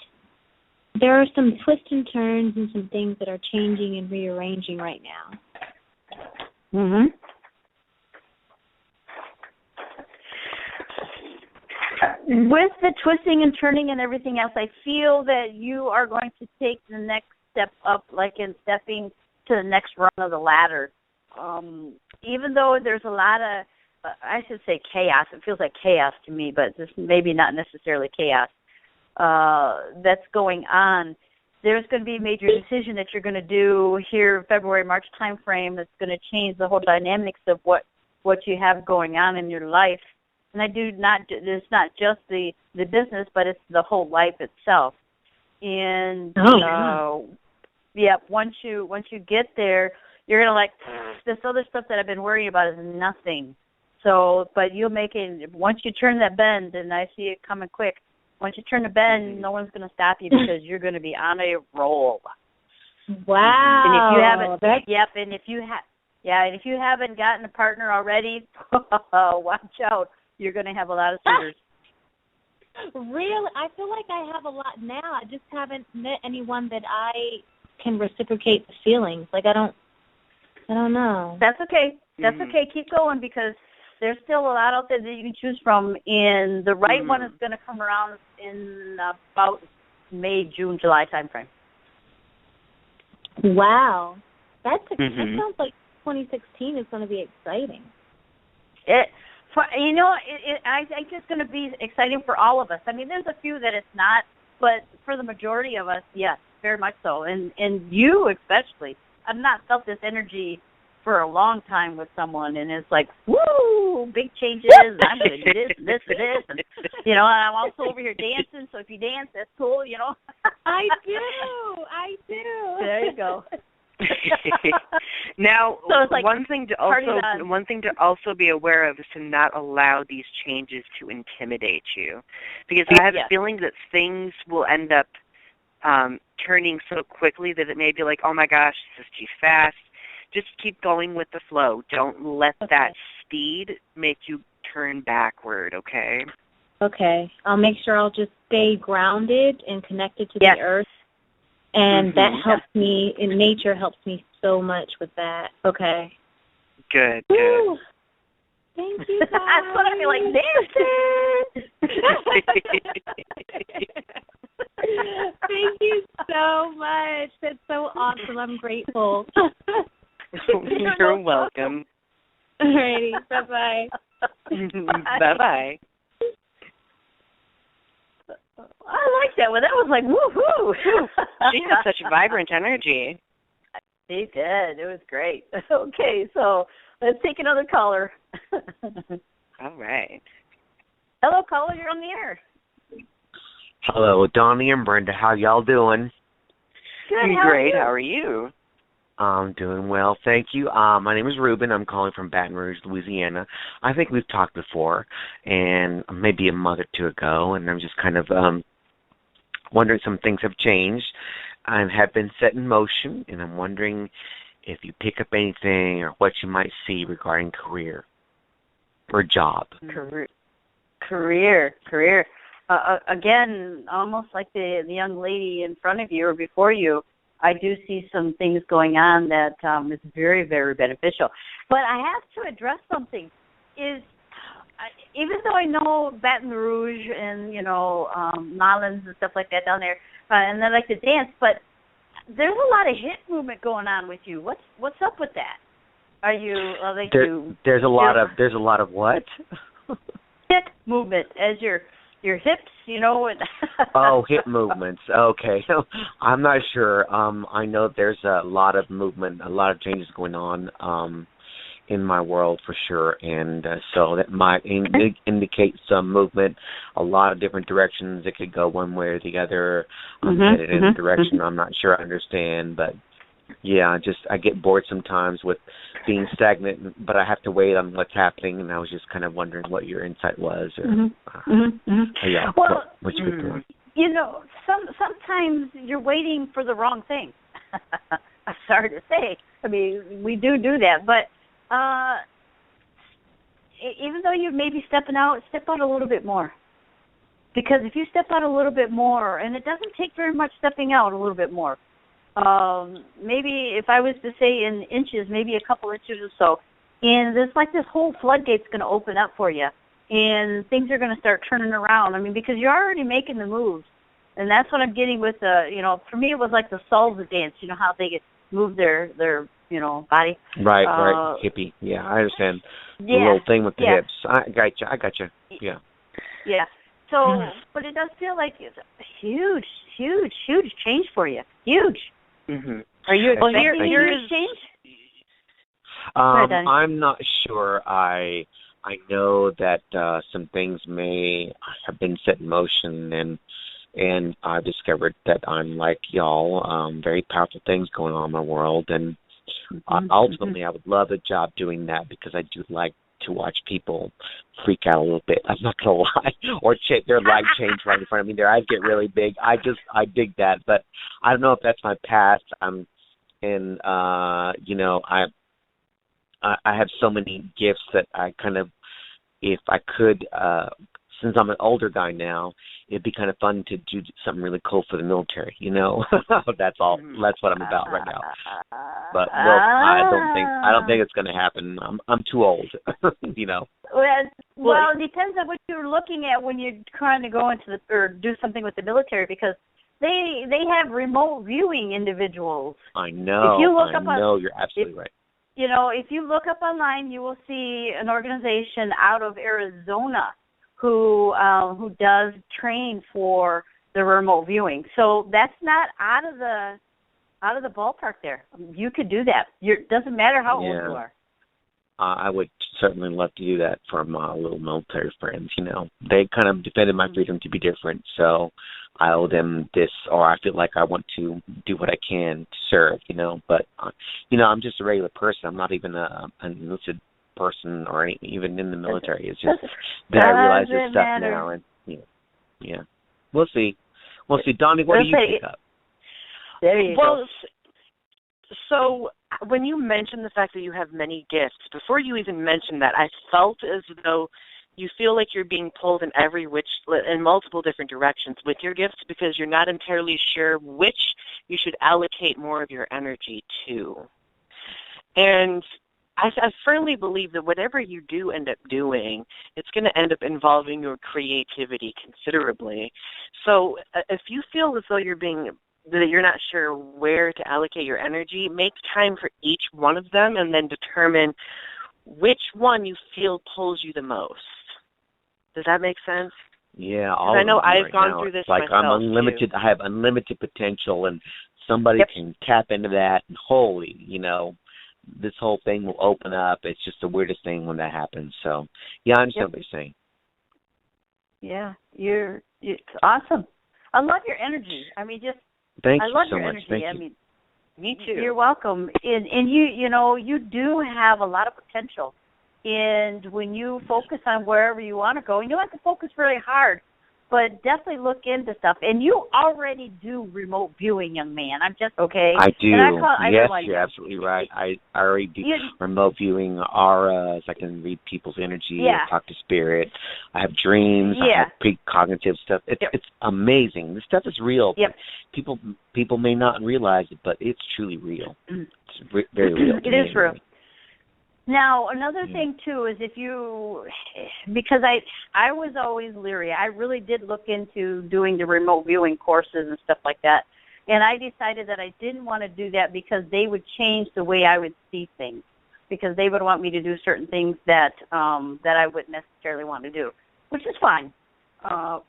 There are some twists and turns and some things that are changing and rearranging right now. Mhm. With the twisting and turning and everything else, I feel that you are going to take the next step up, like in stepping to the next rung of the ladder. Even though there's a lot of, I should say chaos. It feels like chaos to me, but this maybe not necessarily chaos. That's going on. There's going to be a major decision that you're going to do here February, March time frame that's going to change the whole dynamics of what you have going on in your life. And it's not just the business, but it's the whole life itself. And once you get there, you're going to like, this other stuff that I've been worrying about is nothing. So, but you'll make it, once you turn that bend, and I see it coming quick, once you turn the bend, no one's going to stop you because you're going to be on a roll. Wow. And if you haven't, Yeah, and if you haven't gotten a partner already, watch out. You're going to have a lot of suitors. Really? I feel like I have a lot now. I just haven't met anyone that I can reciprocate the feelings. Like, I don't know. That's okay. That's okay. Keep going, because there's still a lot out there that you can choose from, and the right one is going to come around in about May, June, July timeframe. Wow. That sounds like 2016 is going to be exciting. I think it's going to be exciting for all of us. I mean, there's a few that it's not, but for the majority of us, yes, very much so. And you especially. I've not felt this energy for a long time with someone, and it's like, woo, big changes, and I'm going to do this, and, and I'm also over here dancing, so if you dance, that's cool, I do. There you go. Now, so it's like one thing to also be aware of is to not allow these changes to intimidate you, because I have a feeling that things will end up turning so quickly that it may be like, oh my gosh, this is too fast. Just keep going with the flow. Don't let that speed make you turn backward, okay? Okay. I'll make sure I'll just stay grounded and connected to the earth. And that helps me, and nature helps me so much with that. Okay. Good. Thank you, guys. That's what I feel like dancing. Thank you so much. That's so awesome. I'm grateful. You're welcome. Alrighty. Bye-bye. Bye-bye. I like that one. That was like, woohoo. She has such vibrant energy. She did. It was great. Okay, so let's take another caller. All right. Hello, caller. You're on the air. Hello, Donny and Brenda. How y'all doing? Good. Great. How are you? I'm doing well, thank you. My name is Ruben. I'm calling from Baton Rouge, Louisiana. I think we've talked before, and maybe a month or two ago, and I'm just kind of wondering, some things have changed and have been set in motion, and I'm wondering if you pick up anything or what you might see regarding career or job. Career. Again, almost like the young lady in front of you or before you, I do see some things going on that is very, very beneficial. But I have to address something. Even though I know Baton Rouge and, Nolans and stuff like that down there, and I like to dance, but there's a lot of hip movement going on with you. What's up with that? There's a lot of what? Hip movement, as your hips, Oh, hip movements. Okay. I'm not sure. I know there's a lot of movement, a lot of changes going on in my world for sure, and so that might indicate some movement, a lot of different directions. It could go one way or the other. I'm headed in a direction I'm not sure I understand, but yeah, I get bored sometimes with being stagnant, but I have to wait on what's happening, and I was just kind of wondering what your insight was. Or, yeah, well, what you were doing. Sometimes you're waiting for the wrong thing. I'm sorry to say. I mean, we do that, but even though you may be step out a little bit more. Because if you step out a little bit more, and it doesn't take very much stepping out a little bit more, maybe if I was to say in inches, maybe a couple inches or so, and there's like this whole floodgate's going to open up for you, and things are going to start turning around. I mean, because you're already making the moves, and that's what I'm getting with for me it was like the salsa dance, how they move their body. Right, hippie. Yeah, I understand. The little thing with the hips. I got you. Yeah. Yeah. So, but it does feel like it's a huge change for you. Huge. Mm-hmm. Are you expecting a huge change? I'm not sure. I know that some things may have been set in motion, and I've discovered that I'm like y'all, very powerful things going on in my world, and ultimately I would love a job doing that, because I do like to watch people freak out a little bit. I'm not gonna lie, or their life change right in front of me. Their eyes get really big. I dig that, but I don't know if that's my past. I have so many gifts that I kind of, if I could, since I'm an older guy now, it'd be kind of fun to do something really cool for the military, you know. That's all. That's what I'm about right now. But I don't think it's going to happen. I'm too old, you know. Well, it depends on what you're looking at when you're trying to go into or do something with the military, because they have remote viewing individuals. I know. If you look you're absolutely right. You know, if you look up online, you will see an organization out of Arizona who does train for the remote viewing. So that's not out of the ballpark there. You could do that. It doesn't matter how old you are. I would certainly love to do that for my little military friends, you know. They kind of defended my freedom to be different, so I owe them this, or I feel like I want to do what I can to serve, you know. But, you know, I'm just a regular person. I'm not even an enlisted person or even in the military. It's just that I realize this stuff now. And, yeah. We'll see. Donnie, what do you pick up? There you go. So when you mentioned the fact that you have many gifts, before you even mentioned that, I felt as though you feel like you're being pulled in in multiple different directions with your gifts, because you're not entirely sure which you should allocate more of your energy to. And I firmly believe that whatever you do end up doing, it's going to end up involving your creativity considerably. So if you feel as though that you're not sure where to allocate your energy, make time for each one of them and then determine which one you feel pulls you the most. Does that make sense? Yeah, I know I've gone through this myself. I'm unlimited. Too. I have unlimited potential, and somebody can tap into that, and holy, you know, this whole thing will open up. It's just the weirdest thing when that happens. So, yeah, I understand what you're saying. Yeah, it's awesome. I love your energy. I mean, Thank I you love so your much. energy. Thank I you. mean, me too. You're welcome. And you know, you do have a lot of potential. And when you focus on wherever you want to go, you don't have to focus really hard, but definitely look into stuff. And you already do remote viewing, young man. I do. Yes, you're absolutely right. I already do remote viewing auras. I can read people's energy. I talk to spirit. I have dreams. I have precognitive stuff. It's amazing. This stuff is real. Yep. People may not realize it, but it's truly real. It's very real. It is real. Now, another thing, too, is because I was always leery. I really did look into doing the remote viewing courses and stuff like that, and I decided that I didn't want to do that because they would change the way I would see things, because they would want me to do certain things that I wouldn't necessarily want to do, which is fine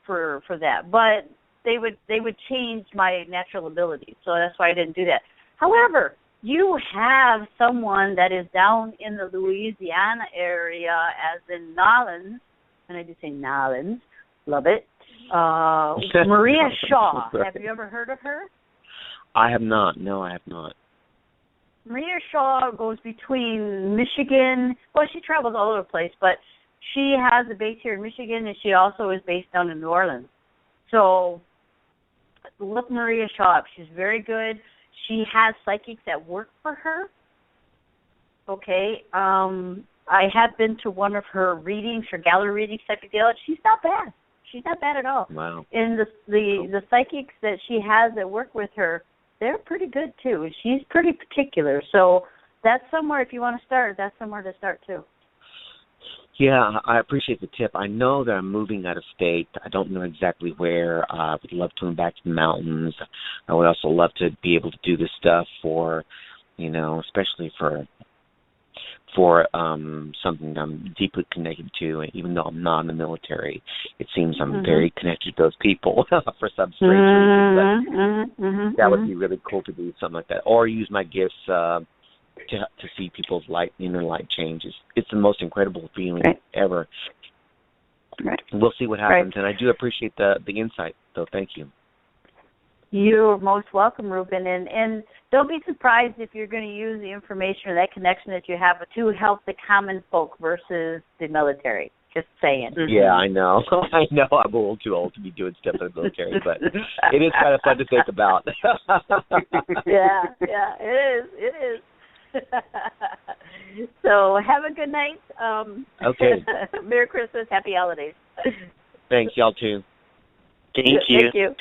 for that. But they would change my natural abilities, so that's why I didn't do that. However, you have someone that is down in the Louisiana area, as in Nolens, and I do say Nolens, love it, Maria Shaw. Have you ever heard of her? I have not. No, I have not. Maria Shaw goes between Michigan. Well, she travels all over the place, but she has a base here in Michigan, and she also is based down in New Orleans. So look Maria Shaw up. She's very good. She has psychics that work for her. Okay. I have been to one of her readings, her gallery readings type of deal. She's not bad. She's not bad at all. Wow. And the psychics that she has that work with her, they're pretty good too. She's pretty particular. So that's somewhere, if you want to start, that's somewhere to start too. Yeah, I appreciate the tip. I know that I'm moving out of state. I don't know exactly where. I would love to move back to the mountains. I would also love to be able to do this stuff for, you know, especially for something that I'm deeply connected to. And even though I'm not in the military, it seems I'm very connected to those people for some strange reason. But that would be really cool to do something like that, or use my gifts to see people's inner light changes. It's the most incredible feeling ever. Right. We'll see what happens, and I do appreciate the insight, though. Thank you. You're most welcome, Ruben, and don't be surprised if you're going to use the information or that connection that you have to help the common folk versus the military. Just saying. Yeah, I know. I know I'm a little too old to be doing stuff in the military, but it is kind of fun to think about. Yeah, it is. So have a good night. Okay. Merry Christmas. Happy holidays. Thanks, y'all too. Thank you. Thank you.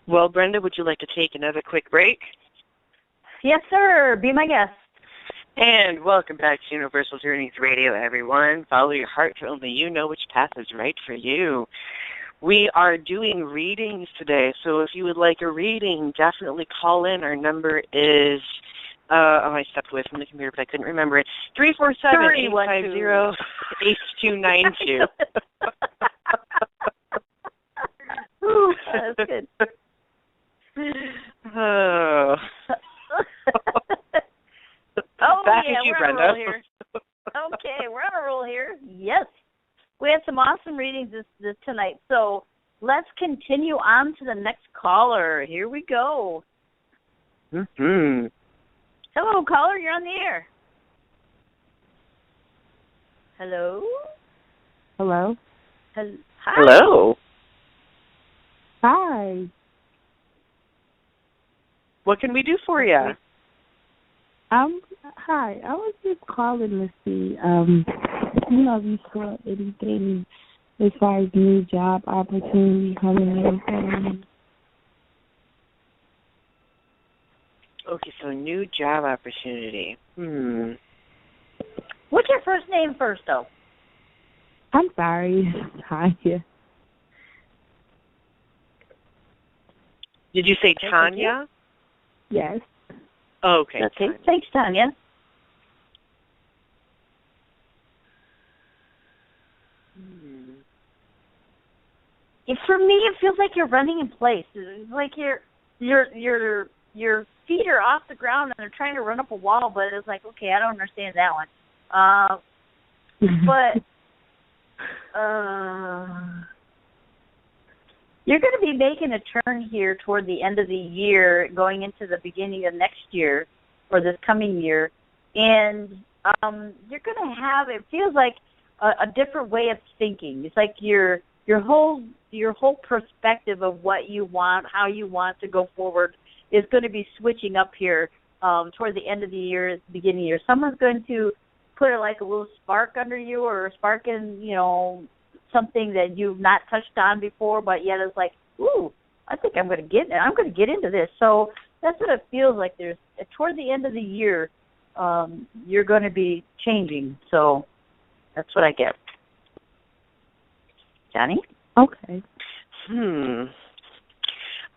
Well, Brenda, would you like to take another quick break? Yes, sir. Be my guest. And welcome back to Universal Journeys Radio, everyone. Follow your heart, for only you know which path is right for you. We are doing readings today, so if you would like a reading, definitely call in. Our number is, I stepped away from the computer, but I couldn't remember it, 347-850-8292. Ooh, that's good. Oh. Back at you, Brenda. Okay, we're on a roll here. Yes. We had some awesome readings this tonight. So let's continue on to the next caller. Here we go. Mm-hmm. Hello, caller. You're on the air. Hello? Hello? Hi. Hello. Hi. What can we do for you? Hi. I was just calling to see, if you saw anything as far as new job opportunity coming in. Okay, so new job opportunity. What's your first name first, though? I'm sorry. Hi. Did you say Tanya? Yes. Okay. Okay. Thanks, Tanya. For me, it feels like you're running in place. It's like your feet are off the ground and they're trying to run up a wall, but it's like, okay, I don't understand that one. But you're going to be making a turn here toward the end of the year, going into the beginning of next year or this coming year, and you're going to have, it feels like a different way of thinking. It's like your whole perspective of what you want, how you want to go forward is going to be switching up here toward the end of the year, beginning of the year. Someone's going to put like a little spark under you, or a spark in, something that you've not touched on before, but yet it's like, ooh, I think I'm going to get into this. So that's what it feels like. There's toward the end of the year, you're going to be changing. So that's what I get. Johnny? Okay.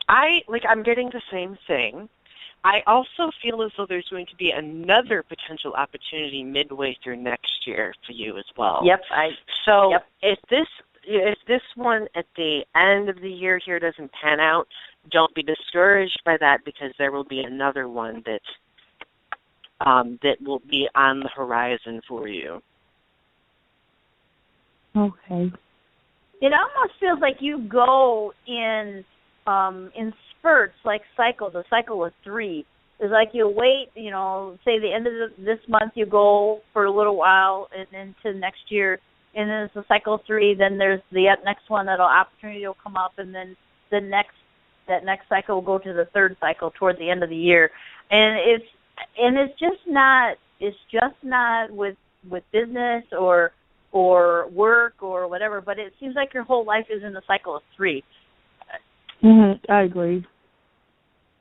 I'm getting the same thing. I also feel as though there's going to be another potential opportunity midway through next year for you as well. Yep. If this one at the end of the year here doesn't pan out, don't be discouraged by that, because there will be another one that will be on the horizon for you. Okay. It almost feels like you go in spurts, like cycles. A cycle of 3. It's like you wait, say the end of this month, you go for a little while, and then to next year, and then it's a cycle of 3. Then there's the next one opportunity will come up, and then that next cycle will go to the third cycle toward the end of the year, and it's just not with business or work or whatever, but it seems like your whole life is in the cycle of 3. I agree.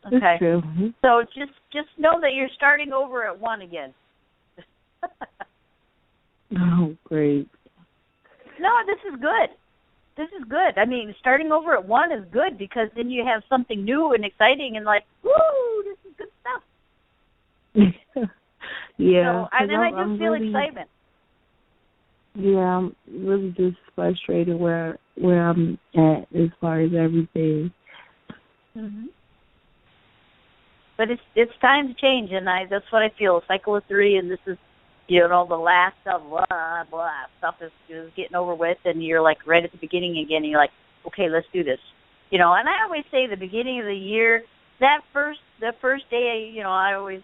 Okay. It's true. So just know that you're starting over at 1 again. Oh, great. No, this is good. This is good. I mean, starting over at 1 is good, because then you have something new and exciting and like, woo, this is good stuff. Yeah. So, and then I just feel really, excitement. Yeah, I'm really just frustrated where I'm at as far as everything. Mm-hmm. But it's time to change, and that's what I feel. A cycle of 3, and this is, the last of blah blah stuff is getting over with, and you're like right at the beginning again. And you're like, okay, let's do this. And I always say the beginning of the year, the first day, I always,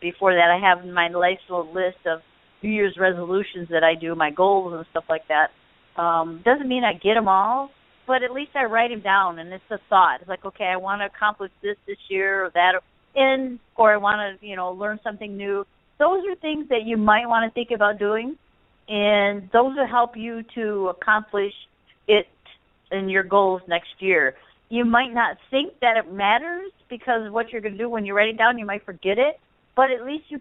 before that, I have my nice little list of New Year's resolutions that I do, my goals and stuff like that. Doesn't mean I get them all, but at least I write them down, and it's a thought. It's like, okay, I want to accomplish this year or that, and or I want to, learn something new. Those are things that you might want to think about doing, and those will help you to accomplish it in your goals next year. You might not think that it matters because what you're going to do when you write it down, you might forget it, but at least you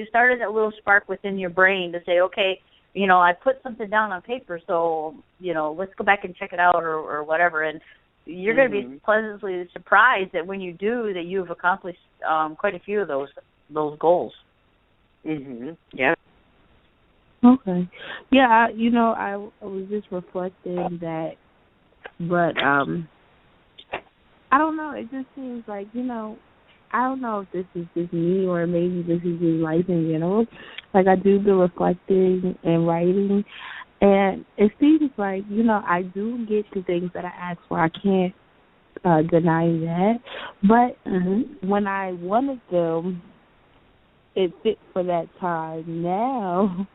started that little spark within your brain to say, okay, I put something down on paper, so, let's go back and check it out or whatever. And you're going to be pleasantly surprised that when you do, that you've accomplished quite a few of those goals. Yeah. Okay. Yeah, I was just reflecting that, but I don't know. It just seems like, I don't know if this is just me or maybe this is just life in general. Like, I do the reflecting and writing, and it seems like, I do get the things that I ask for. I can't deny that. But when I wanted them, it fit for that time. Now,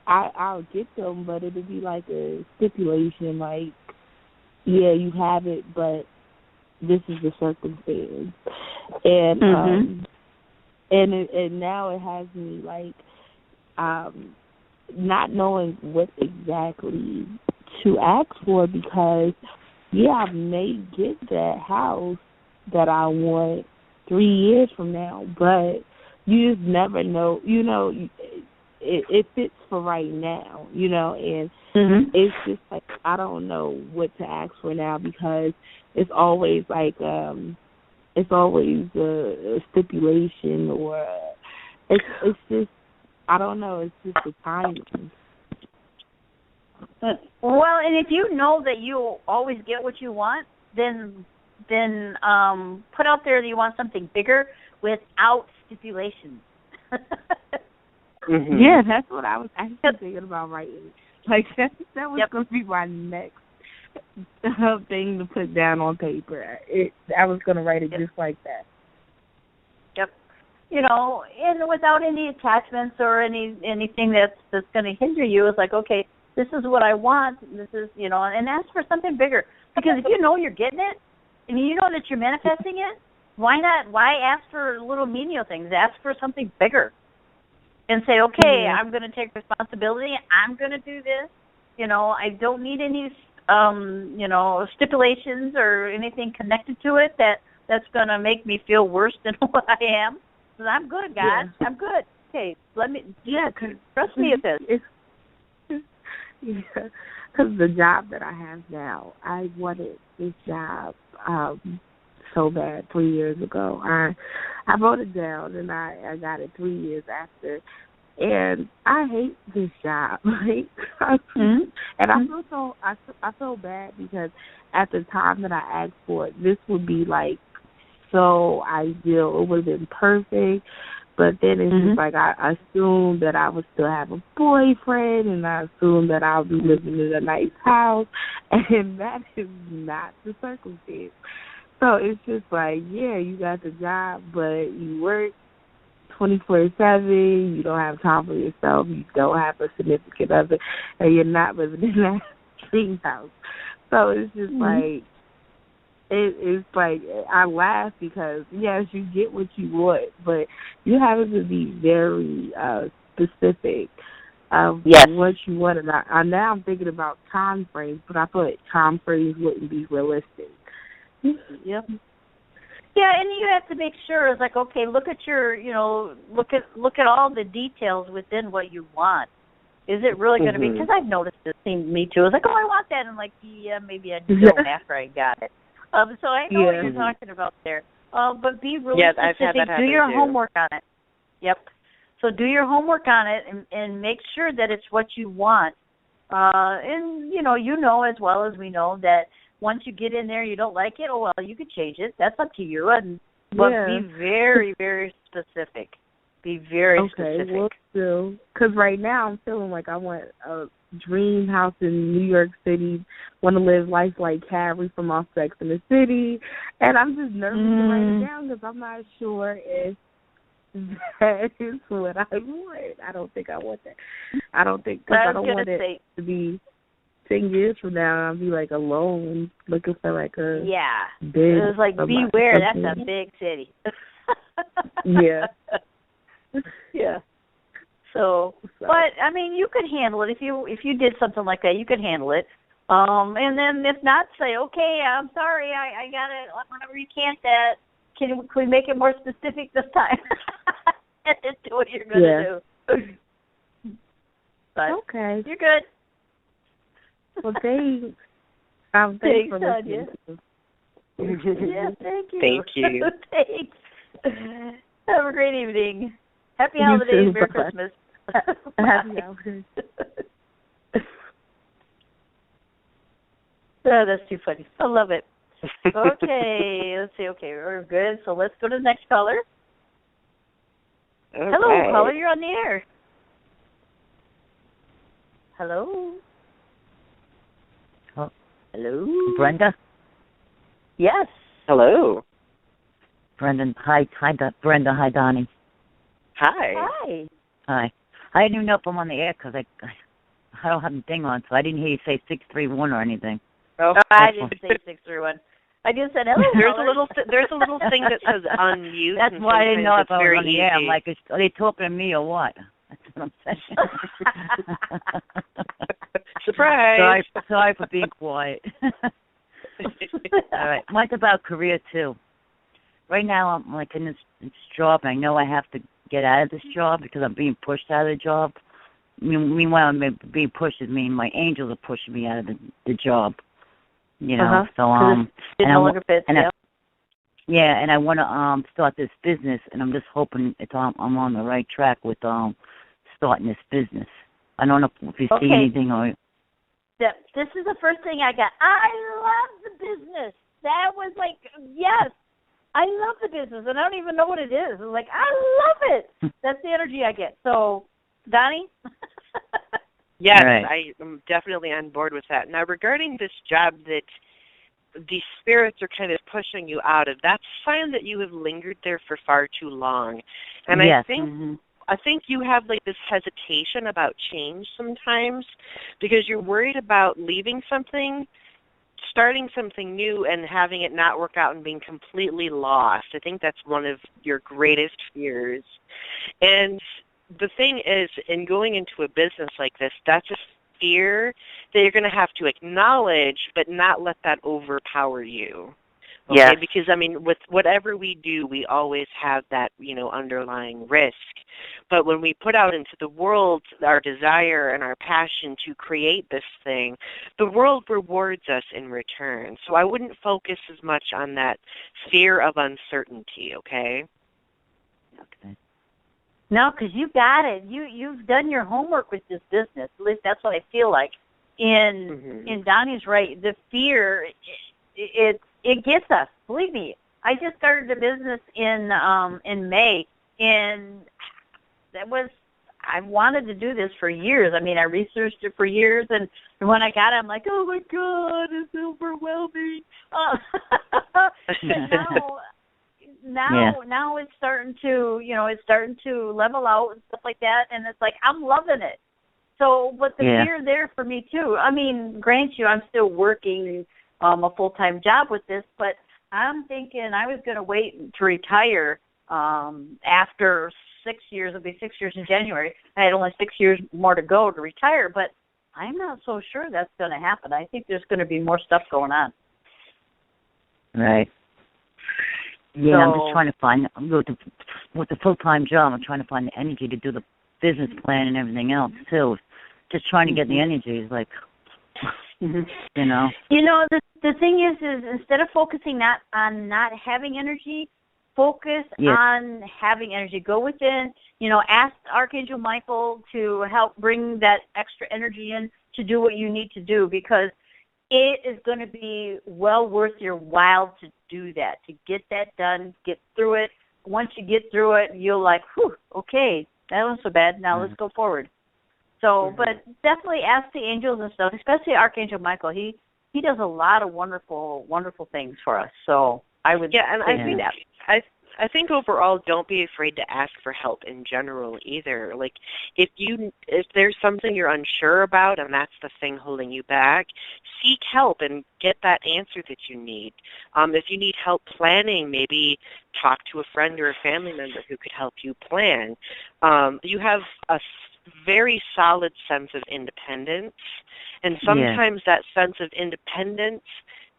I'll get them, but it'll be like a stipulation, like, yeah, you have it, but this is the circumstance. And and now it has me like not knowing what exactly to ask for, because I may get that house that I want 3 years from now, but you just never know. It fits for right now, and it's just like I don't know what to ask for now, because it's always like it's always a stipulation, or it's just I don't know. It's just the timing. Well, and if you know that you always get what you want, then put out there that you want something bigger without stipulations. Yeah, that's what I was actually thinking about writing. Like that was going to be my next thing to put down on paper. I was going to write it just like that. Yep. And without any attachments or anything that's going to hinder you. It's like, okay, this is what I want. This is, and ask for something bigger. Because if you know you're getting it, and you know that you're manifesting it, why not? Why ask for little menial things? Ask for something bigger. And say, okay, I'm going to take responsibility. I'm going to do this. I don't need any, stipulations or anything connected to it that's going to make me feel worse than what I am. Because I'm good, guys. Yeah. I'm good. Okay, trust me with this. Because the job that I have now, I wanted this job so bad 3 years ago. I wrote it down, and I got it 3 years after. And I hate this job. And I feel bad because at the time that I asked for it, this would be like so ideal. It would have been perfect. But then it's just like I assumed that I would still have a boyfriend, and I assumed that I would be living in a nice house, and that is not the circumstance. So it's just like, yeah, you got the job, but you work 24/7, you don't have time for yourself, you don't have a significant other, and you're not living in that dream house. So it's just like, it's like, I laugh because, yes, you get what you want, but you have to be very specific of what you want. And now I'm thinking about time frames, but I thought time frames wouldn't be realistic. Yep. Yeah, and you have to make sure it's like, okay, look at your, look at all the details within what you want. Is it really going to be? Because I've noticed this thing to me too. It's like, oh, I want that, and I'm like, yeah, maybe I don't after I got it. So I know what you're talking about there. But be really specific. I've had that happen do your too. homework on it. Yep. So do your homework on it and make sure that it's what you want. And you know as well as we know that once you get in there, you don't like it. Oh well, you could change it. That's up to you. But be very, very specific. Be very specific. Okay, well, because right now I'm feeling like I want a dream house in New York City. Want to live life like Carrie from off Sex in the City, and I'm just nervous to write it down because I'm not sure if that is what I want. I don't think I want that. I don't think, because I don't want it to be 10 years from now, I'll be like alone, looking for like a big. It was like beware. That's a big city. Yeah. Yeah. So, but I mean, you could handle it if you did something like that. You could handle it. And then if not, say, okay, I'm sorry, I got it. Whenever you can't, can we make it more specific this time? And do what you're gonna do. But okay, you're good. Well, thanks. Thanks, Tanya. Yeah, thank you. Thank you. Thanks. Have a great evening. Happy holidays. Merry Christmas. Happy holidays. Oh, that's too funny. I love it. Okay, let's see. Okay, we're good. So let's go to the next caller. Okay. Hello, caller. You're on the air. Hello. Oh. Hello. Brenda? Yes. Hello. Brenda, hi, Brenda, hi, Donny. Hi. Hi. Hi. I didn't even know if I'm on the air because I don't have the thing on, so I didn't hear you say 631 or anything. Oh, I didn't say 631. I just said hello. There's a little thing that says unmute. That's why I didn't know if I was on the air. I'm easy. like, are they talking to me or what? That's what I'm saying. Surprise. Sorry for being quiet. All right. Mine's about career, too. Right now, I'm like in this job. I know I have to get out of this job because I'm being pushed out of the job. Meanwhile, I'm being pushed. I mean, my angels are pushing me out of the job. You know, so it no longer fits. Yeah, and I want to start this business, and I'm just hoping I'm on the right track with starting this business. I don't know if you see anything or. Yeah, this is the first thing I got. I love the business. That was like, yes, I love the business, and I don't even know what it is. I'm like, I love it. That's the energy I get. So, Donnie? Yes, right. I am definitely on board with that. Now, regarding this job that the spirits are kind of pushing you out of, that's a sign that you have lingered there for far too long. And yes. I think you have like this hesitation about change sometimes because you're worried about leaving something, starting something new, and having it not work out and being completely lost. I think that's one of your greatest fears. And the thing is, in going into a business like this, that's a fear that you're going to have to acknowledge, but not let that overpower you. Okay? Yes. Because, I mean, with whatever we do, we always have that, underlying risk. But when we put out into the world our desire and our passion to create this thing, the world rewards us in return. So I wouldn't focus as much on that fear of uncertainty, okay? Okay. No, because you got it. You've done your homework with this business. At least that's what I feel like. In Donnie's right. The fear, it gets us. Believe me. I just started a business in May, and I wanted to do this for years. I mean, I researched it for years, and when I got it, I'm like, oh my God, it's overwhelming. Now it's starting to level out and stuff like that, and it's like I'm loving it. So, but the fear there for me too. I mean, grant you, I'm still working a full-time job with this, but I'm thinking I was going to wait to retire after 6 years. It'll be 6 years in January. I had only 6 years more to go to retire, but I'm not so sure that's going to happen. I think there's going to be more stuff going on. Right. Yeah, I'm just trying to find, with the full-time job, I'm trying to find the energy to do the business plan and everything else, too. Just trying to get the energy is like, the thing is instead of focusing on not having energy, focus on having energy. Go within, ask Archangel Michael to help bring that extra energy in to do what you need to do, because it is going to be well worth your while to do that, to get that done, get through it. Once you get through it, you'll like, whew, okay, that wasn't so bad. Now let's go forward. So, but definitely ask the angels and stuff, especially Archangel Michael. He does a lot of wonderful, wonderful things for us. So I would say that. I think overall, don't be afraid to ask for help in general either. Like, if there's something you're unsure about and that's the thing holding you back, seek help and get that answer that you need. If you need help planning, maybe talk to a friend or a family member who could help you plan. You have a very solid sense of independence, and sometimes that sense of independence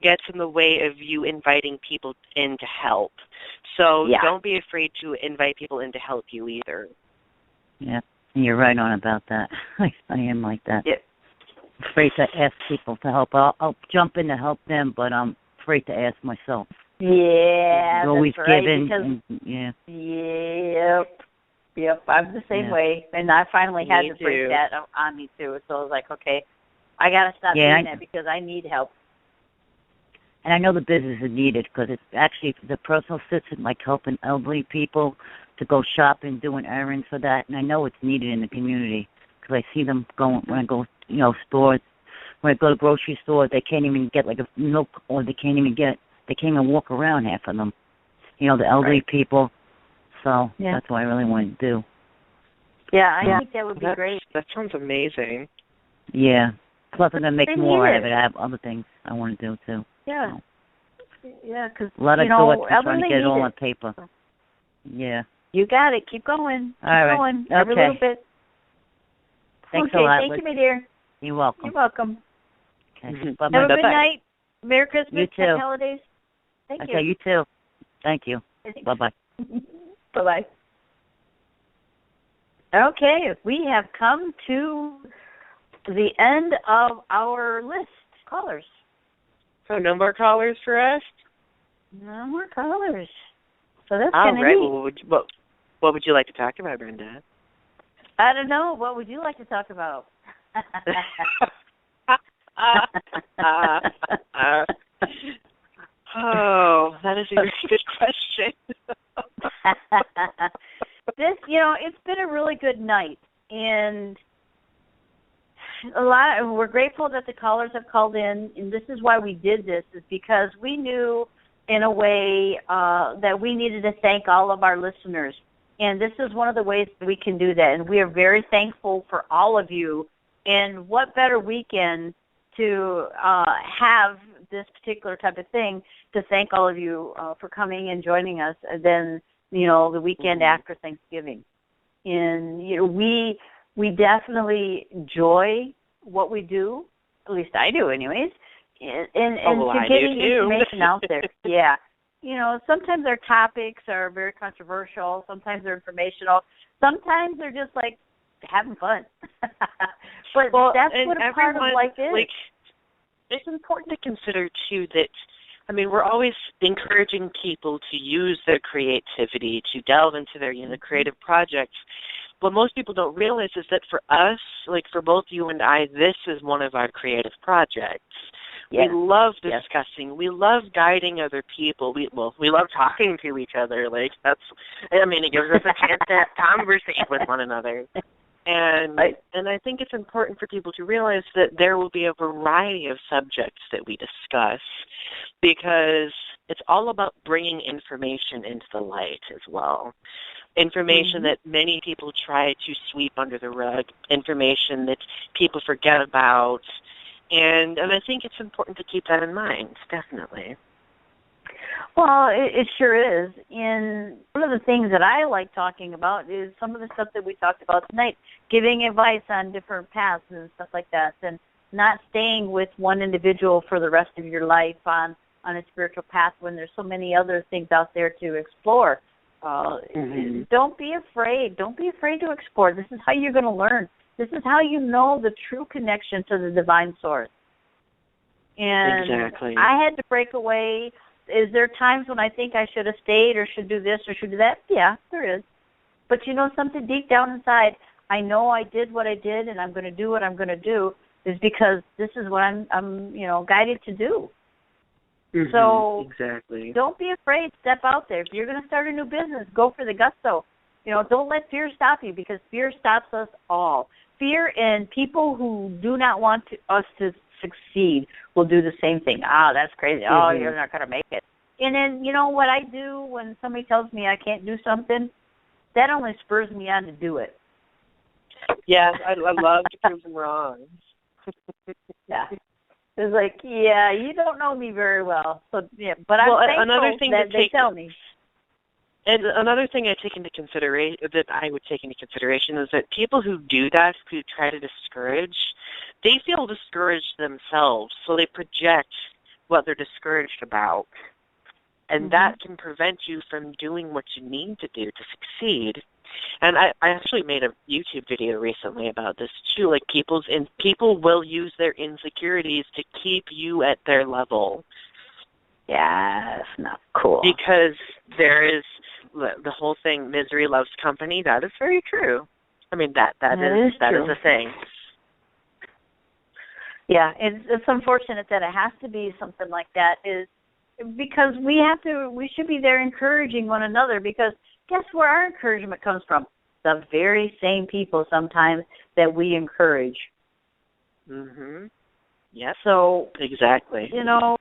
gets in the way of you inviting people in to help. So don't be afraid to invite people in to help you either. Yeah, you're right on about that. I am like that. Yeah. Afraid to ask people to help. I'll jump in to help them, but I'm afraid to ask myself. Yeah, always that's right, giving. Yep, I'm the same way, and I finally had to break that on me too. So I was like, okay, I got to stop doing that because I need help. And I know the business is needed because it's actually the personal assistant, like helping elderly people to go shopping, doing errands for that. And I know it's needed in the community because I see them going when I go, stores. When I go to grocery stores, they can't even get like a milk, or they can't even walk around, half of them. The elderly people. So that's what I really want to do. Yeah, I think that would be great. That sounds amazing. Yeah. Plus, I'm going to make more out of it. I have other things I want to do, too. Yeah. Yeah, because, a lot of thoughts and trying to get it all on paper. Yeah. You got it. Keep going. Keep going. Okay. Every little bit. Thanks a lot. Thank you, my dear. You're welcome. You're welcome. Okay. Bye-bye. Have a good night. Merry Christmas. You too. Happy holidays. Thank you. Okay, you too. Thank you. Bye-bye. Bye-bye. Okay, we have come to the end of our list. Callers. So no more callers for us? No more callers. So that's all kind of right. neat. Well, what would you like to talk about, Brenda? I don't know. What would you like to talk about? Oh, that is a very good question. It's been a really good night, and we're grateful that the callers have called in, and this is why we did this, is because we knew in a way that we needed to thank all of our listeners, and this is one of the ways that we can do that, and we are very thankful for all of you, and what better weekend to have this particular type of thing to thank all of you for coming and joining us than the weekend after Thanksgiving. And we definitely enjoy what we do, at least I do anyways, and to getting information out there. Yeah. Sometimes our topics are very controversial, sometimes they're informational, sometimes they're just like having fun. But that's what a part of life is. It's important to consider too that we're always encouraging people to use their creativity, to delve into their creative projects. What most people don't realize is that for us, like for both you and I, this is one of our creative projects. Yes. We love discussing. Yes. We love guiding other people. We love talking to each other. Like it gives us a chance to conversate with one another. And I think it's important for people to realize that there will be a variety of subjects that we discuss, because it's all about bringing information into the light as well. Information that many people try to sweep under the rug, information that people forget about, and I think it's important to keep that in mind, definitely. Well, it sure is. And one of the things that I like talking about is some of the stuff that we talked about tonight, giving advice on different paths and stuff like that, and not staying with one individual for the rest of your life on a spiritual path when there's so many other things out there to explore. Don't be afraid. Don't be afraid to explore. This is how you're going to learn. This is how you know the true connection to the divine source. And exactly. I had to break away. Is there times when I think I should have stayed or should do this or should do that? Yeah, there is. But something deep down inside, I know I did what I did and I'm going to do what I'm going to do is because this is what I'm guided to do. So exactly. Don't be afraid. Step out there. If you're going to start a new business, go for the gusto. Don't let fear stop you, because fear stops us all. Fear and people who do not want us to succeed will do the same thing. That's crazy. Oh, you're not going to make it. And then, you know what I do when somebody tells me I can't do something? That only spurs me on to do it. Yes, I love to prove them wrong. Yeah. It's like, yeah, you don't know me very well. So, yeah, but I'm thankful another thing that they tell me. And another thing I would take into consideration is that people who do that, who try to discourage, they feel discouraged themselves, so they project what they're discouraged about. And that can prevent you from doing what you need to do to succeed. And I actually made a YouTube video recently about this too. Like people will use their insecurities to keep you at their level. Yeah, that's not cool. Because there is the whole thing, misery loves company. That is very true. I mean, that is a thing. Yeah, it's unfortunate that it has to be something like that, is because we should be there encouraging one another, because guess where our encouragement comes from? The very same people sometimes that we encourage. Yes. So exactly. You know,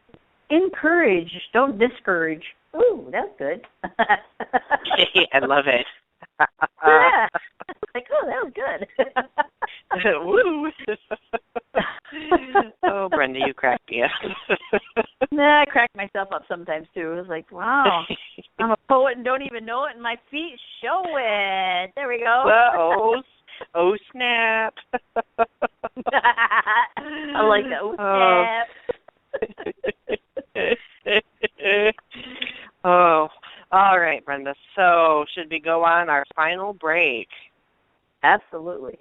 encourage, don't discourage. Ooh, that's good. I love it. Yeah. Like, oh, that was good. Woo. Oh, Brenda, you crack me up. Nah, I crack myself up sometimes too. It was like, wow, I'm a poet and don't even know it, and my feet show it. There we go. Oh, snap. I like that. Snap. Oh, all right, Brenda. So, should we go on our final break? Absolutely.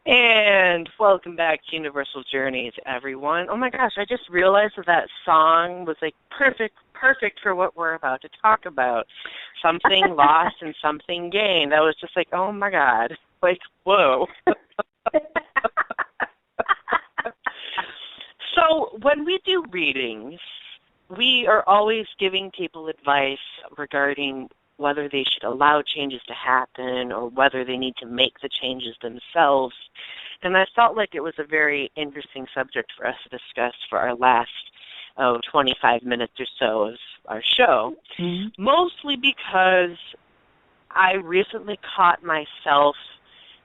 And welcome back to Universal Journeys, everyone. Oh my gosh, I just realized that song was like perfect for what we're about to talk about. Something lost and something gained. That was just like, oh my God. Like, whoa. So when we do readings, we are always giving people advice regarding whether they should allow changes to happen or whether they need to make the changes themselves. And I felt like it was a very interesting subject for us to discuss for our last 25 minutes or so of our show, mostly because I recently caught myself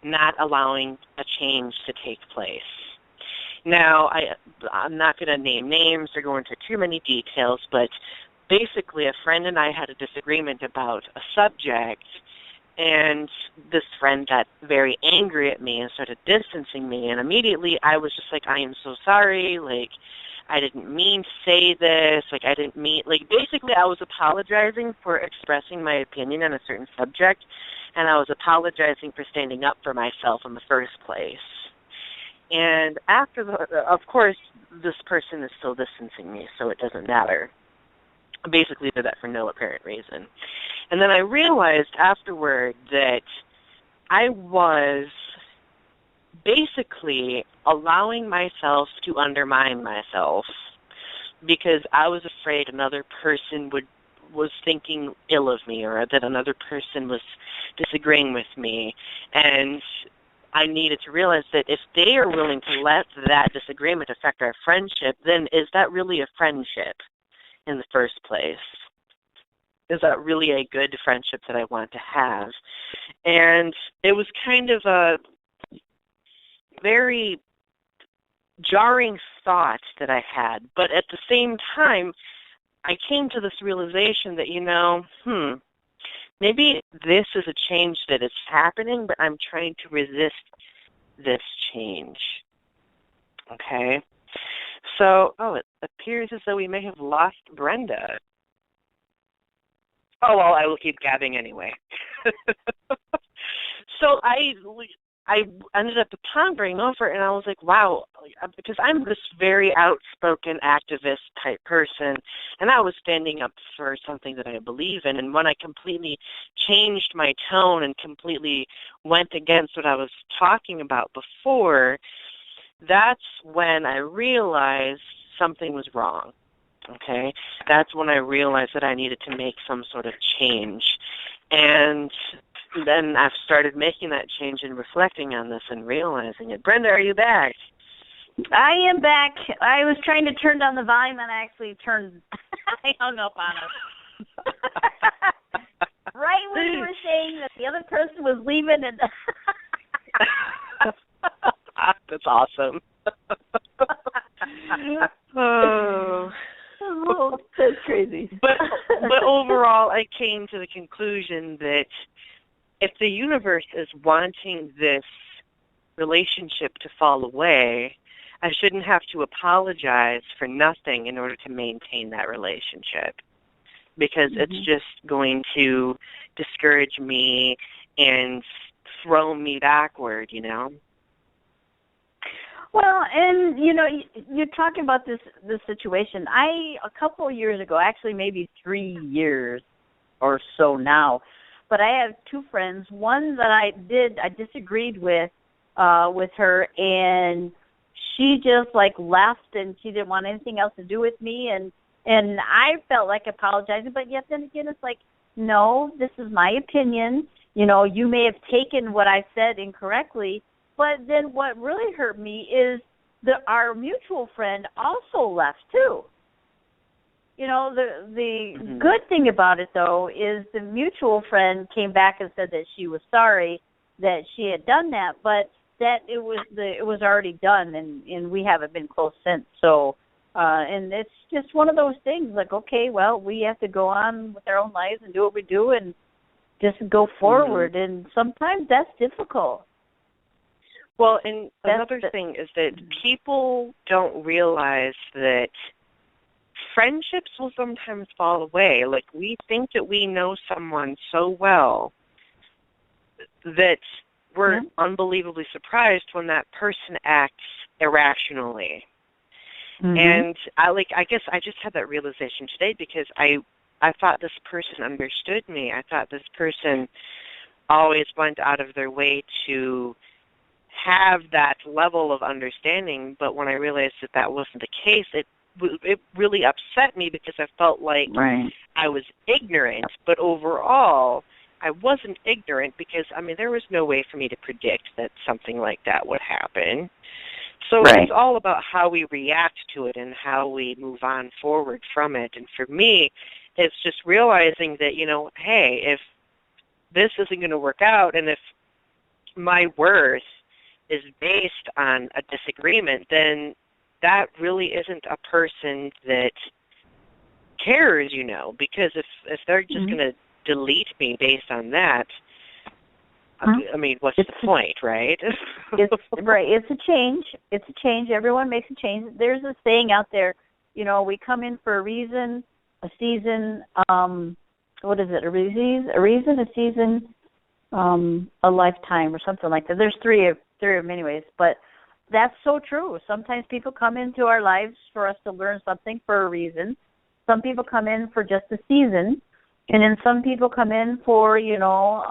not allowing a change to take place. Now, I'm not going to name names or go into too many details, but basically a friend and I had a disagreement about a subject, and this friend got very angry at me and started distancing me, and immediately I was just like, I am so sorry, like, I didn't mean to say this, like, I didn't mean, like, basically I was apologizing for expressing my opinion on a certain subject, and I was apologizing for standing up for myself in the first place. And after of course, this person is still distancing me, so it doesn't matter. Basically did that for no apparent reason. And then I realized afterward that I was basically allowing myself to undermine myself because I was afraid another person was thinking ill of me, or that another person was disagreeing with me. And I needed to realize that if they are willing to let that disagreement affect our friendship, then is that really a friendship in the first place? Is that really a good friendship that I want to have? And it was kind of a very jarring thought that I had. But at the same time, I came to this realization that, maybe this is a change that is happening, but I'm trying to resist this change. Okay? So, it appears as though we may have lost Brenda. Oh, well, I will keep gabbing anyway. So I ended up pondering over it, and I was like, wow, because I'm this very outspoken activist type person, and I was standing up for something that I believe in, and when I completely changed my tone and completely went against what I was talking about before, that's when I realized something was wrong. Okay? That's when I realized that I needed to make some sort of change. And then I've started making that change and reflecting on this and realizing it. Brenda, are you back? I am back. I was trying to turn down the volume, and I actually turned I hung up on us. Right when you were saying that the other person was leaving and That's awesome. Oh, that's crazy. But overall, I came to the conclusion that if the universe is wanting this relationship to fall away, I shouldn't have to apologize for nothing in order to maintain that relationship, because it's just going to discourage me and throw me backward, you know? Well, and, you know, you're talking about this situation. A couple of years ago, actually maybe 3 years or so now, but I have two friends. One that I disagreed with her, and she just, like, left, and she didn't want anything else to do with me, and I felt like apologizing, but yet then again, it's like, no, this is my opinion. You know, you may have taken what I said incorrectly, but then what really hurt me is our mutual friend also left too. You know, the good thing about it, though, is the mutual friend came back and said that she was sorry that she had done that, but that it was already done, and we haven't been close since. So, and it's just one of those things, like, okay, well, we have to go on with our own lives and do what we do and just go forward, and sometimes that's difficult. Well, and another thing is that people don't realize that friendships will sometimes fall away. Like, we think that we know someone so well that we're unbelievably surprised when that person acts irrationally. And I guess I just had that realization today, because I thought this person understood me. I thought this person always went out of their way to have that level of understanding, but when I realized that that wasn't the case, it really upset me, because I felt like I was ignorant. But overall, I wasn't ignorant, because, I mean, there was no way for me to predict that something like that would happen. So it's all about how we react to it and how we move on forward from it. And for me, it's just realizing that, you know, hey, if this isn't going to work out, and if my worth is based on a disagreement, then that really isn't a person that cares, you know, because if they're just going to delete me based on that, I mean, what's the point, right? It's a change. It's a change. Everyone makes a change. There's a saying out there, you know, we come in for a reason, a season, what is it, a reason, a season, a lifetime, or something like that. There's three of them anyways, but that's so true. Sometimes people come into our lives for us to learn something for a reason. Some people come in for just a season, and then some people come in for, you know,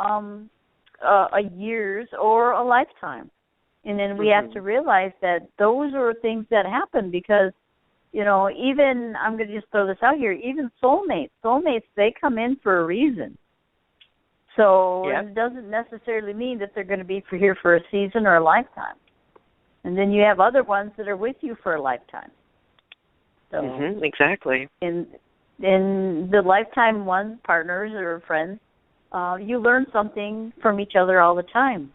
a year's or a lifetime. And then we have to realize that those are things that happen, because, you know, even, I'm going to just throw this out here, even soulmates, they come in for a reason. So it doesn't necessarily mean that they're going to be here for a season or a lifetime. And then you have other ones that are with you for a lifetime. So exactly. In the lifetime ones, partners or friends, you learn something from each other all the time.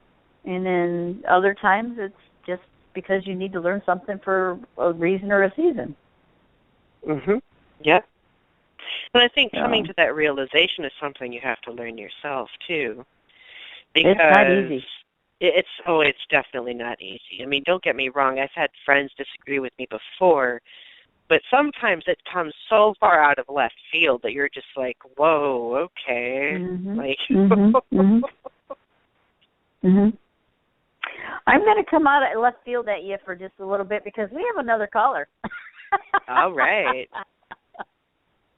And then other times it's just because you need to learn something for a reason or a season. Yep. And I think coming to that realization is something you have to learn yourself, too. Because it's not easy. It's definitely not easy. I mean, don't get me wrong. I've had friends disagree with me before, but sometimes it comes so far out of left field that you're just like, whoa, okay. Like, I'm going to come out of left field at you for just a little bit, because we have another caller. All right.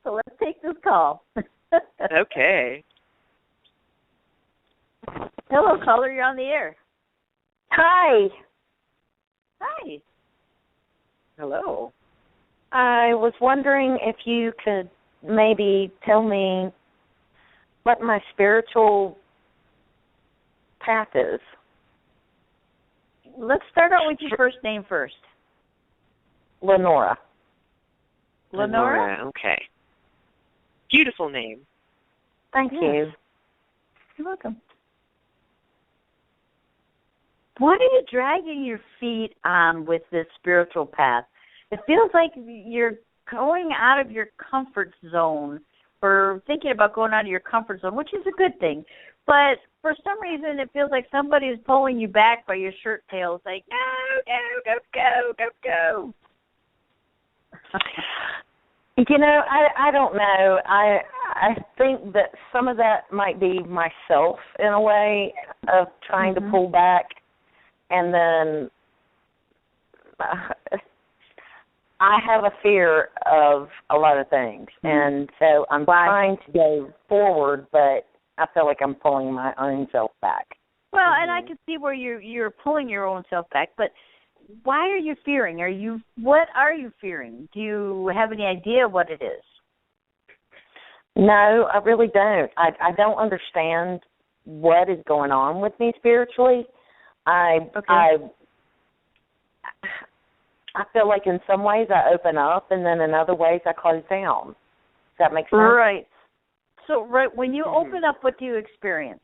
So let's take this call. Okay. Hello, caller. You're on the air. Hi. Hi. Hello. I was wondering if you could maybe tell me what my spiritual path is. Let's start out with your first name first. Lenora. Lenora? Okay. Beautiful name. Thank you. You're welcome. What are you dragging your feet on with this spiritual path? It feels like you're going out of your comfort zone, or thinking about going out of your comfort zone, which is a good thing. But for some reason, it feels like somebody is pulling you back by your shirt tails, like, no, don't go. I don't know. I think that some of that might be myself in a way of trying to pull back, and then I have a fear of a lot of things, and so I'm trying to go forward, but I feel like I'm pulling my own self back. Well, and I can see where you're pulling your own self back, but why are you fearing? What are you fearing? Do you have any idea what it is? No, I really don't. I don't understand what is going on with me spiritually. I feel like in some ways I open up, and then in other ways I close down. Does that make sense? Right. So, when you open up, what do you experience?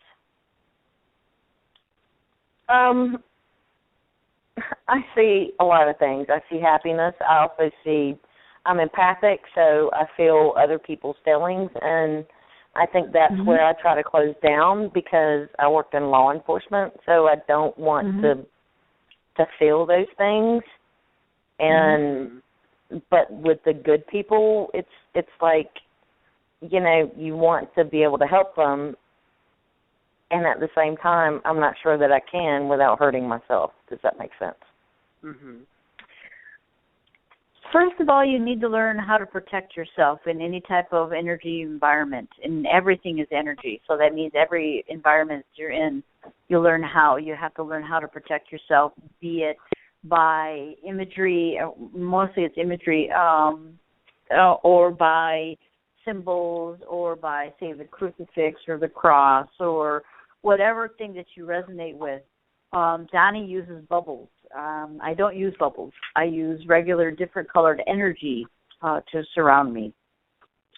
I see a lot of things. I see happiness. I also see, I'm empathic, so I feel other people's feelings, and I think that's where I try to close down because I worked in law enforcement, so I don't want to feel those things. And but with the good people, it's like, you want to be able to help them, and at the same time, I'm not sure that I can without hurting myself. Does that make sense? First of all, you need to learn how to protect yourself in any type of energy environment, and everything is energy. So that means every environment you're in, you have to learn how to protect yourself, be it by imagery, mostly it's imagery, or by symbols, or by, say, the crucifix or the cross, or whatever thing that you resonate with. Donny uses bubbles. I don't use bubbles. I use regular different colored energy to surround me.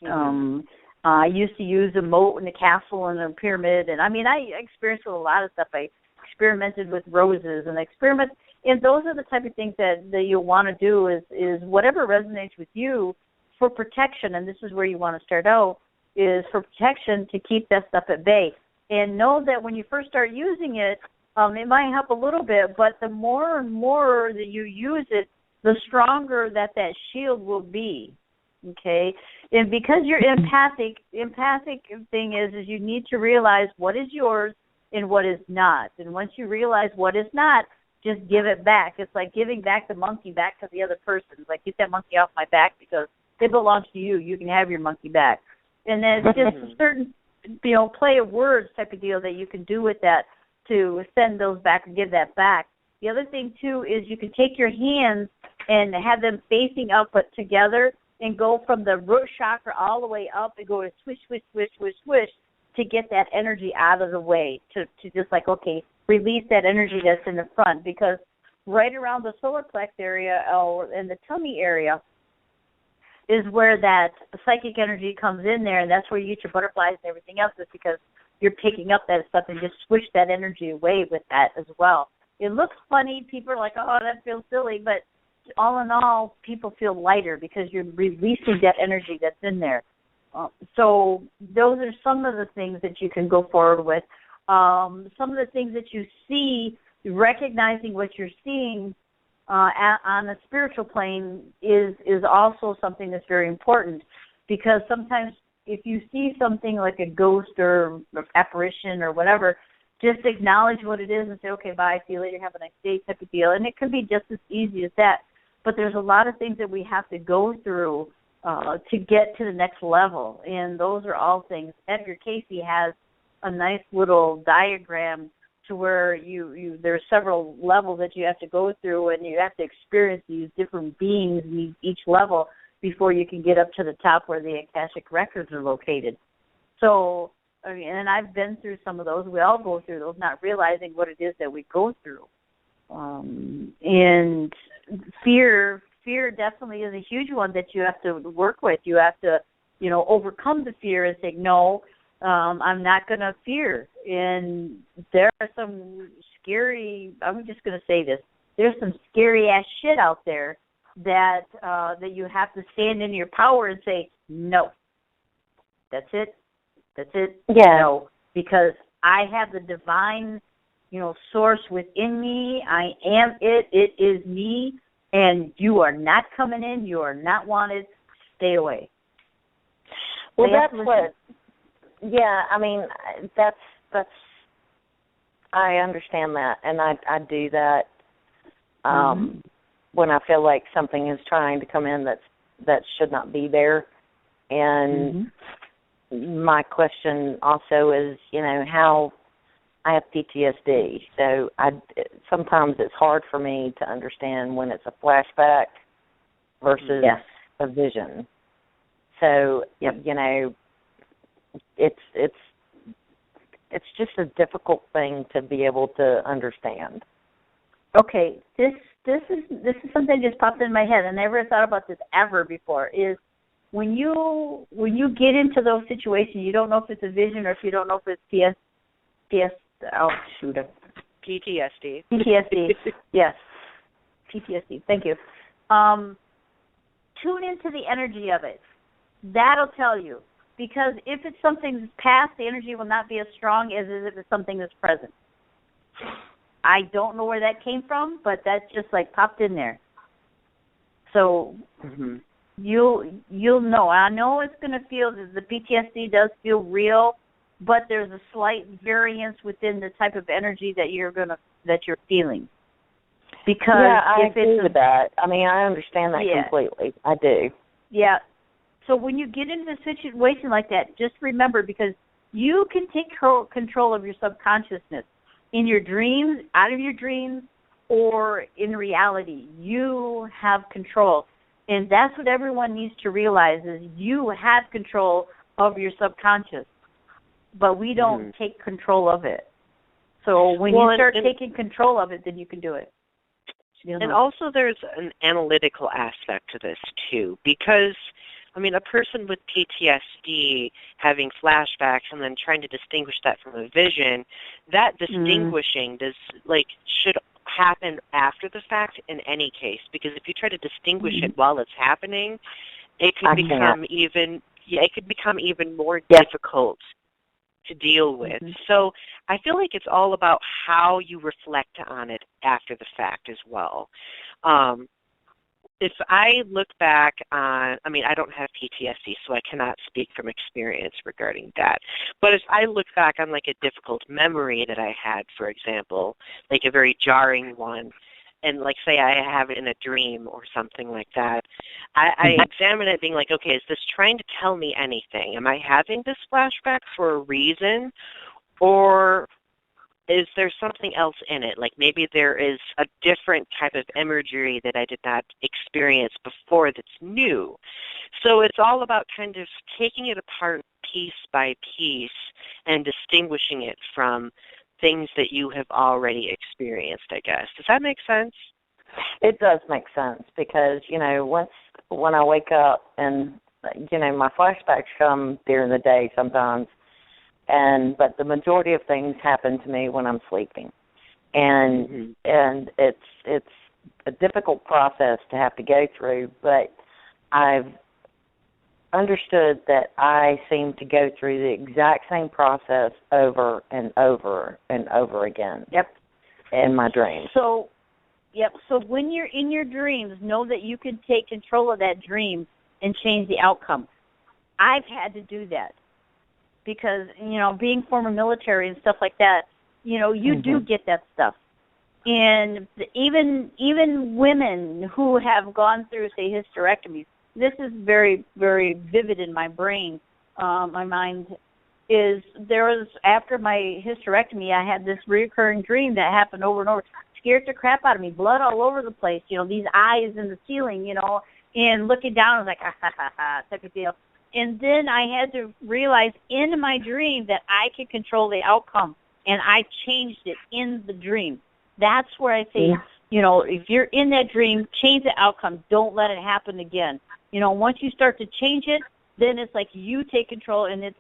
I used to use a moat and a castle and a pyramid, and I experienced with a lot of stuff. I experimented with roses and and those are the type of things that you'll want to do is whatever resonates with you for protection, and this is where you want to start out, is for protection to keep that stuff at bay. And know that when you first start using it, it might help a little bit, but the more and more that you use it, the stronger that shield will be, okay? And because you're empathic thing is you need to realize what is yours and what is not. And once you realize what is not, just give it back. It's like giving back the monkey back to the other person. It's like, get that monkey off my back because it belongs to you. You can have your monkey back. And then it's just a certain, play of words type of deal that you can do with that to send those back and give that back. The other thing, too, is you can take your hands and have them facing up but together and go from the root chakra all the way up and go to swish, swish, swish, swish, swish to get that energy out of the way, to just like, okay, release that energy that's in the front, because right around the solar plex area or in the tummy area is where that psychic energy comes in there, and that's where you get your butterflies and everything else, is because you're picking up that stuff and just swish that energy away with that as well. It looks funny. People are like, oh, that feels silly, but all in all, people feel lighter because you're releasing that energy that's in there. So those are some of the things that you can go forward with. Some of the things that you see, recognizing what you're seeing on a spiritual plane is also something that's very important, because sometimes if you see something like a ghost or apparition or whatever, just acknowledge what it is and say, okay, bye, see you later, have a nice day type of deal. And it can be just as easy as that. But there's a lot of things that we have to go through to get to the next level. And those are all things. Edgar Casey has a nice little diagram to where there's several levels that you have to go through, and you have to experience these different beings in each level before you can get up to the top where the Akashic records are located. So, and I've been through some of those. We all go through those, not realizing what it is that we go through. And fear definitely is a huge one that you have to work with. You have to overcome the fear and say, no, I'm not going to fear. And there are some scary, I'm just going to say this, there's some scary ass shit out there that you have to stand in your power and say, no, that's it. Yeah. No, because I have the divine, source within me. I am it. It is me. And you are not coming in. You are not wanted. Stay away. Well, that's what, I mean, that's, I understand that. And I do that when I feel like something is trying to come in that should not be there. And my question also is, how I have PTSD. So sometimes it's hard for me to understand when it's a flashback versus a vision. So, it's just a difficult thing to be able to understand. Okay, this is something that just popped in my head. I never thought about this ever before. Is when you get into those situations, you don't know if it's a vision or if you don't know if it's PTSD. PTSD. Yes. PTSD. Thank you. Tune into the energy of it. That'll tell you. Because if it's something that's past, the energy will not be as strong as if it's something that's present. I don't know where that came from, but that just popped in there. So you'll know. I know it's going to feel, the PTSD does feel real, but there's a slight variance within the type of energy that you're feeling. Because I agree with that. I mean, I understand that completely. I do. Yeah. So when you get into a situation like that, just remember, because you can take control of your subconsciousness in your dreams, out of your dreams, or in reality. You have control. And that's what everyone needs to realize, is you have control of your subconscious, but we don't take control of it. So when you start taking control of it, then you can do it. And also there's an analytical aspect to this, too, because, I mean, a person with PTSD having flashbacks and then trying to distinguish that from a vision, that distinguishing should happen after the fact in any case, because if you try to distinguish it while it's happening, it could become even more difficult to deal with. So I feel like it's all about how you reflect on it after the fact as well. If I look back on, I mean, I don't have PTSD, so I cannot speak from experience regarding that. But if I look back on, a difficult memory that I had, for example, a very jarring one, and, say I have it in a dream or something like that, I examine it being okay, is this trying to tell me anything? Am I having this flashback for a reason? Or is there something else in it? Maybe there is a different type of imagery that I did not experience before that's new. So it's all about kind of taking it apart piece by piece and distinguishing it from things that you have already experienced, I guess. Does that make sense? It does make sense because, when I wake up and, my flashbacks come during the day sometimes, but the majority of things happen to me when I'm sleeping. And it's a difficult process to have to go through, but I've understood that I seem to go through the exact same process over and over and over again. In my dreams. So when you're in your dreams, know that you can take control of that dream and change the outcome. I've had to do that because, being former military and stuff like that, you do get that stuff. And even women who have gone through, say, hysterectomies, this is very, very vivid in my brain, my mind, is there was, after my hysterectomy, I had this recurring dream that happened over and over. Scared the crap out of me, blood all over the place, these eyes in the ceiling, and looking down, I was like, ha, ha, ha, ha, type of deal. And then I had to realize in my dream that I could control the outcome, and I changed it in the dream. That's where I say, if you're in that dream, change the outcome. Don't let it happen again. Once you start to change it, then it's like you take control and it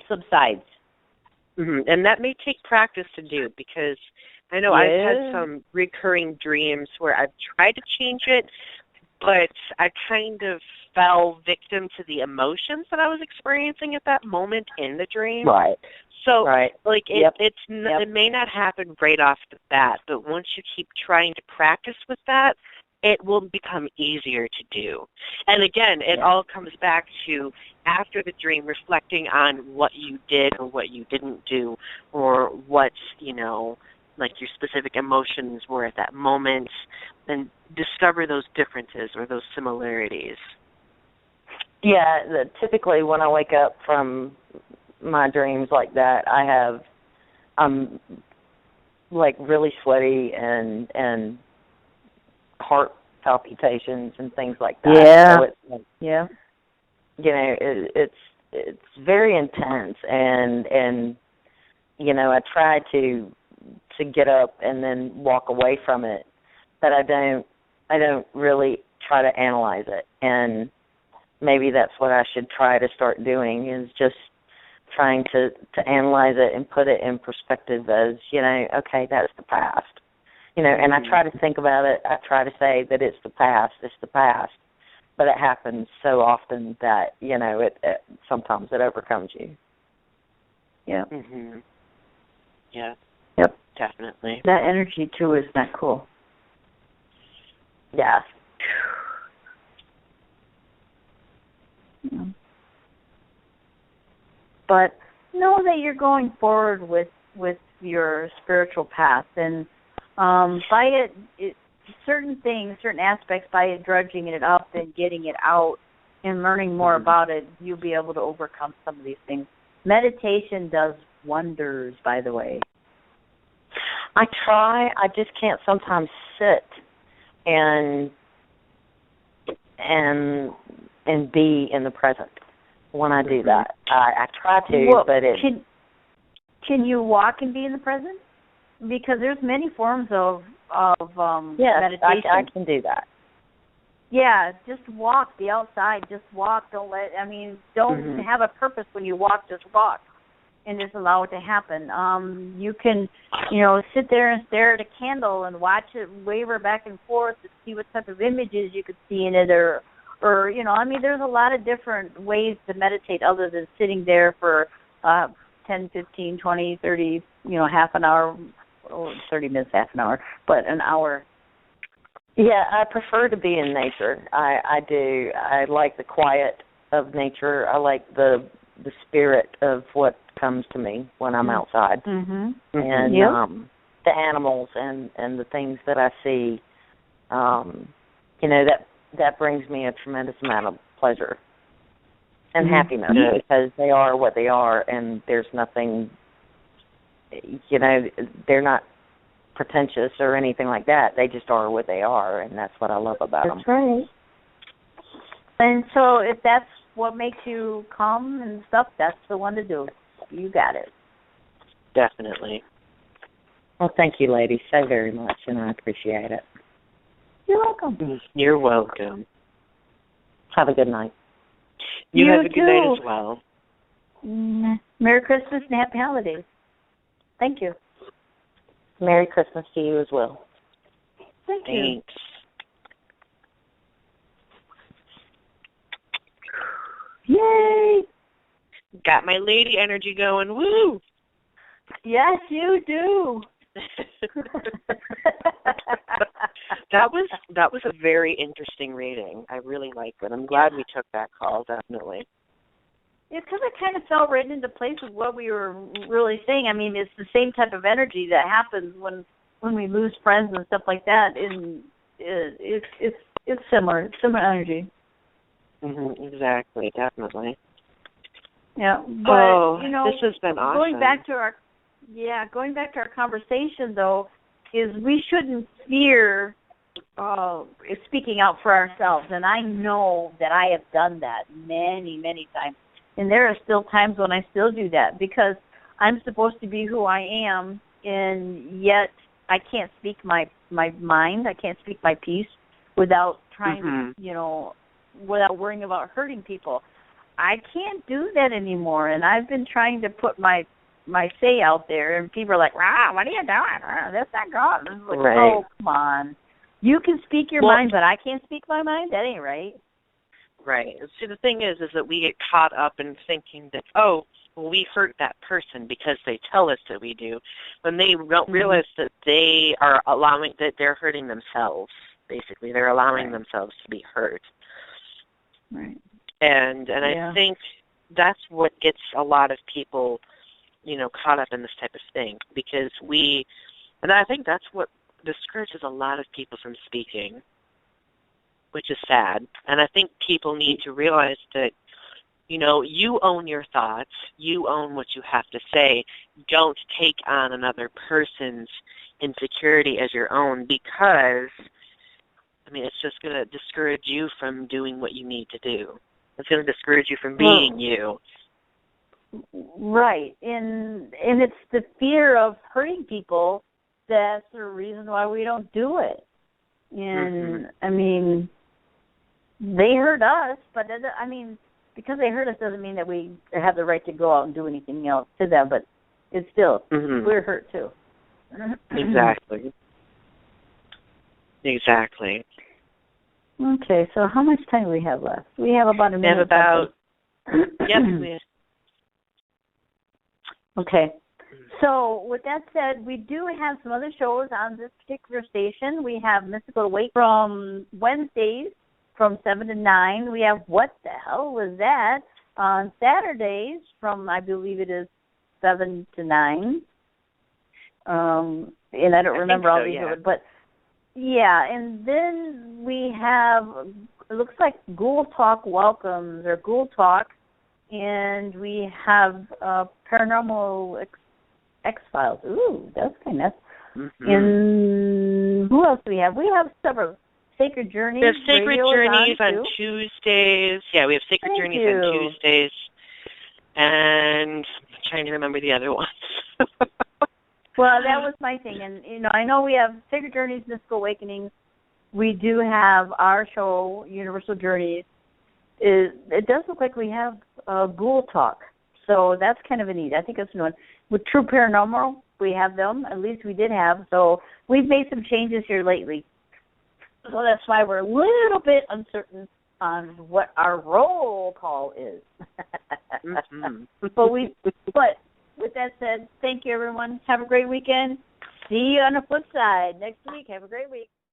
subsides. Mm-hmm. And that may take practice to do, because I know I've had some recurring dreams where I've tried to change it, but I kind of fell victim to the emotions that I was experiencing at that moment in the dream. Right. So, like, Yep. it may not happen right off the bat, but once you keep trying to practice with that, it will become easier to do. And again, it all comes back to, after the dream, reflecting on what you did or what you didn't do, or what, you know, like your specific emotions were at that moment, and discover those differences or those similarities. Yeah, typically when I wake up from my dreams like that, I'm like really sweaty and heart palpitations and things like that. Yeah. So it's like, you know, it's very intense, and you know, I try to get up and then walk away from it, but I don't really try to analyze it. And maybe that's what I should try to start doing, is just trying to analyze it and put it in perspective as, you know, okay, that's the past. You know, and I try to think about it. I try to say that it's the past, but it happens so often that, you know, it sometimes it overcomes you. Yeah. Mm-hmm. Yeah. Yep. Definitely. That energy too is not cool. Yeah. But know that you're going forward with your spiritual path, and by it certain things, certain aspects, by it drudging it up and getting it out and learning more about it, you'll be able to overcome some of these things. Meditation does wonders, by the way. I try. I just can't sometimes sit and be in the present when I do that. I try to, but it... Can you walk and be in the present? Because there's many forms of meditation. I can do that. Yeah, just walk. Be outside. Just walk. Don't have a purpose when you walk. Just walk, and just allow it to happen. You can, sit there and stare at a candle and watch it waver back and forth to see what type of images you could see in it, or there's a lot of different ways to meditate other than sitting there for 10, 15, 20, 30, half an hour, or 30 minutes, half an hour, but an hour. Yeah, I prefer to be in nature. I do. I like the quiet of nature. I like the spirit of what comes to me when I'm outside. Mm-hmm. And the animals and the things that I see, that brings me a tremendous amount of pleasure and happiness, because they are what they are, and there's nothing, they're not pretentious or anything like that. They just are what they are, and that's what I love about them. That's right. And so if that's what makes you calm and stuff, that's the one to do. You got it. Definitely. Well, thank you, ladies, so very much, and I appreciate it. You're welcome. You're welcome. Have a good night. You have a good night as well. Merry Christmas and Happy Holidays. Thank you. Merry Christmas to you as well. Thanks. Yay! Got my lady energy going. Woo! Yes, you do. That was a very interesting reading. I really liked it. I'm glad we took that call, definitely. It's because it kind of fell right into place with what we were really saying. I mean, it's the same type of energy that happens when we lose friends and stuff like that. And it's similar. It's similar energy. Exactly, definitely. Yeah, but this has been awesome. Going back to our conversation though, is we shouldn't fear speaking out for ourselves. And I know that I have done that many, many times. And there are still times when I still do that, because I'm supposed to be who I am, and yet I can't speak my mind. I can't speak my piece without trying to, without worrying about hurting people. I can't do that anymore, and I've been trying to put my say out there, and people are like, "Wow, what are you doing? That's not God." Like, right. Oh, come on. You can speak your mind, but I can't speak my mind? That ain't right. Right. See, the thing is that we get caught up in thinking that, oh, well, we hurt that person because they tell us that we do, when they don't realize that they are allowing, that they're hurting themselves, basically. They're allowing themselves to be hurt. Right. And I think that's what gets a lot of people, caught up in this type of thing, because and I think that's what discourages a lot of people from speaking, which is sad. And I think people need to realize that, you own your thoughts, you own what you have to say. Don't take on another person's insecurity as your own, because, it's just going to discourage you from doing what you need to do. It's going to discourage you from being you. Right. And it's the fear of hurting people that's the reason why we don't do it. And, they hurt us, but, because they hurt us doesn't mean that we have the right to go out and do anything else to them, but it's still, we're hurt too. Exactly. Exactly. Okay, so how much time do we have left? We have about a minute. We have about, yes. Okay. So with that said, we do have some other shows on this particular station. We have Mystical Awake from Wednesdays from 7 to 9. We have What the Hell Was That on Saturdays from, I believe it is 7 to 9. And I don't remember all these, but yeah. And then we have, it looks like Ghoul Talk Welcomes, or Ghoul Talk, and we have Paranormal X-Files. Ooh, that's kind of nice. And who else do we have? We have several. Sacred Journeys. We have Sacred Journeys on Tuesdays. Yeah, we have Sacred Journeys on Tuesdays. And I'm trying to remember the other ones. Well, that was my thing. And, I know we have Sacred Journeys, Mystical Awakenings. We do have our show, Universal Journeys. It does look like we have Ghoul Talk. So that's kind of a neat. I think that's a new one. With True Paranormal, we have them. At least we did have. So we've made some changes here lately. So that's why we're a little bit uncertain on what our roll call is. But with that said, thank you, everyone. Have a great weekend. See you on the flip side next week. Have a great week.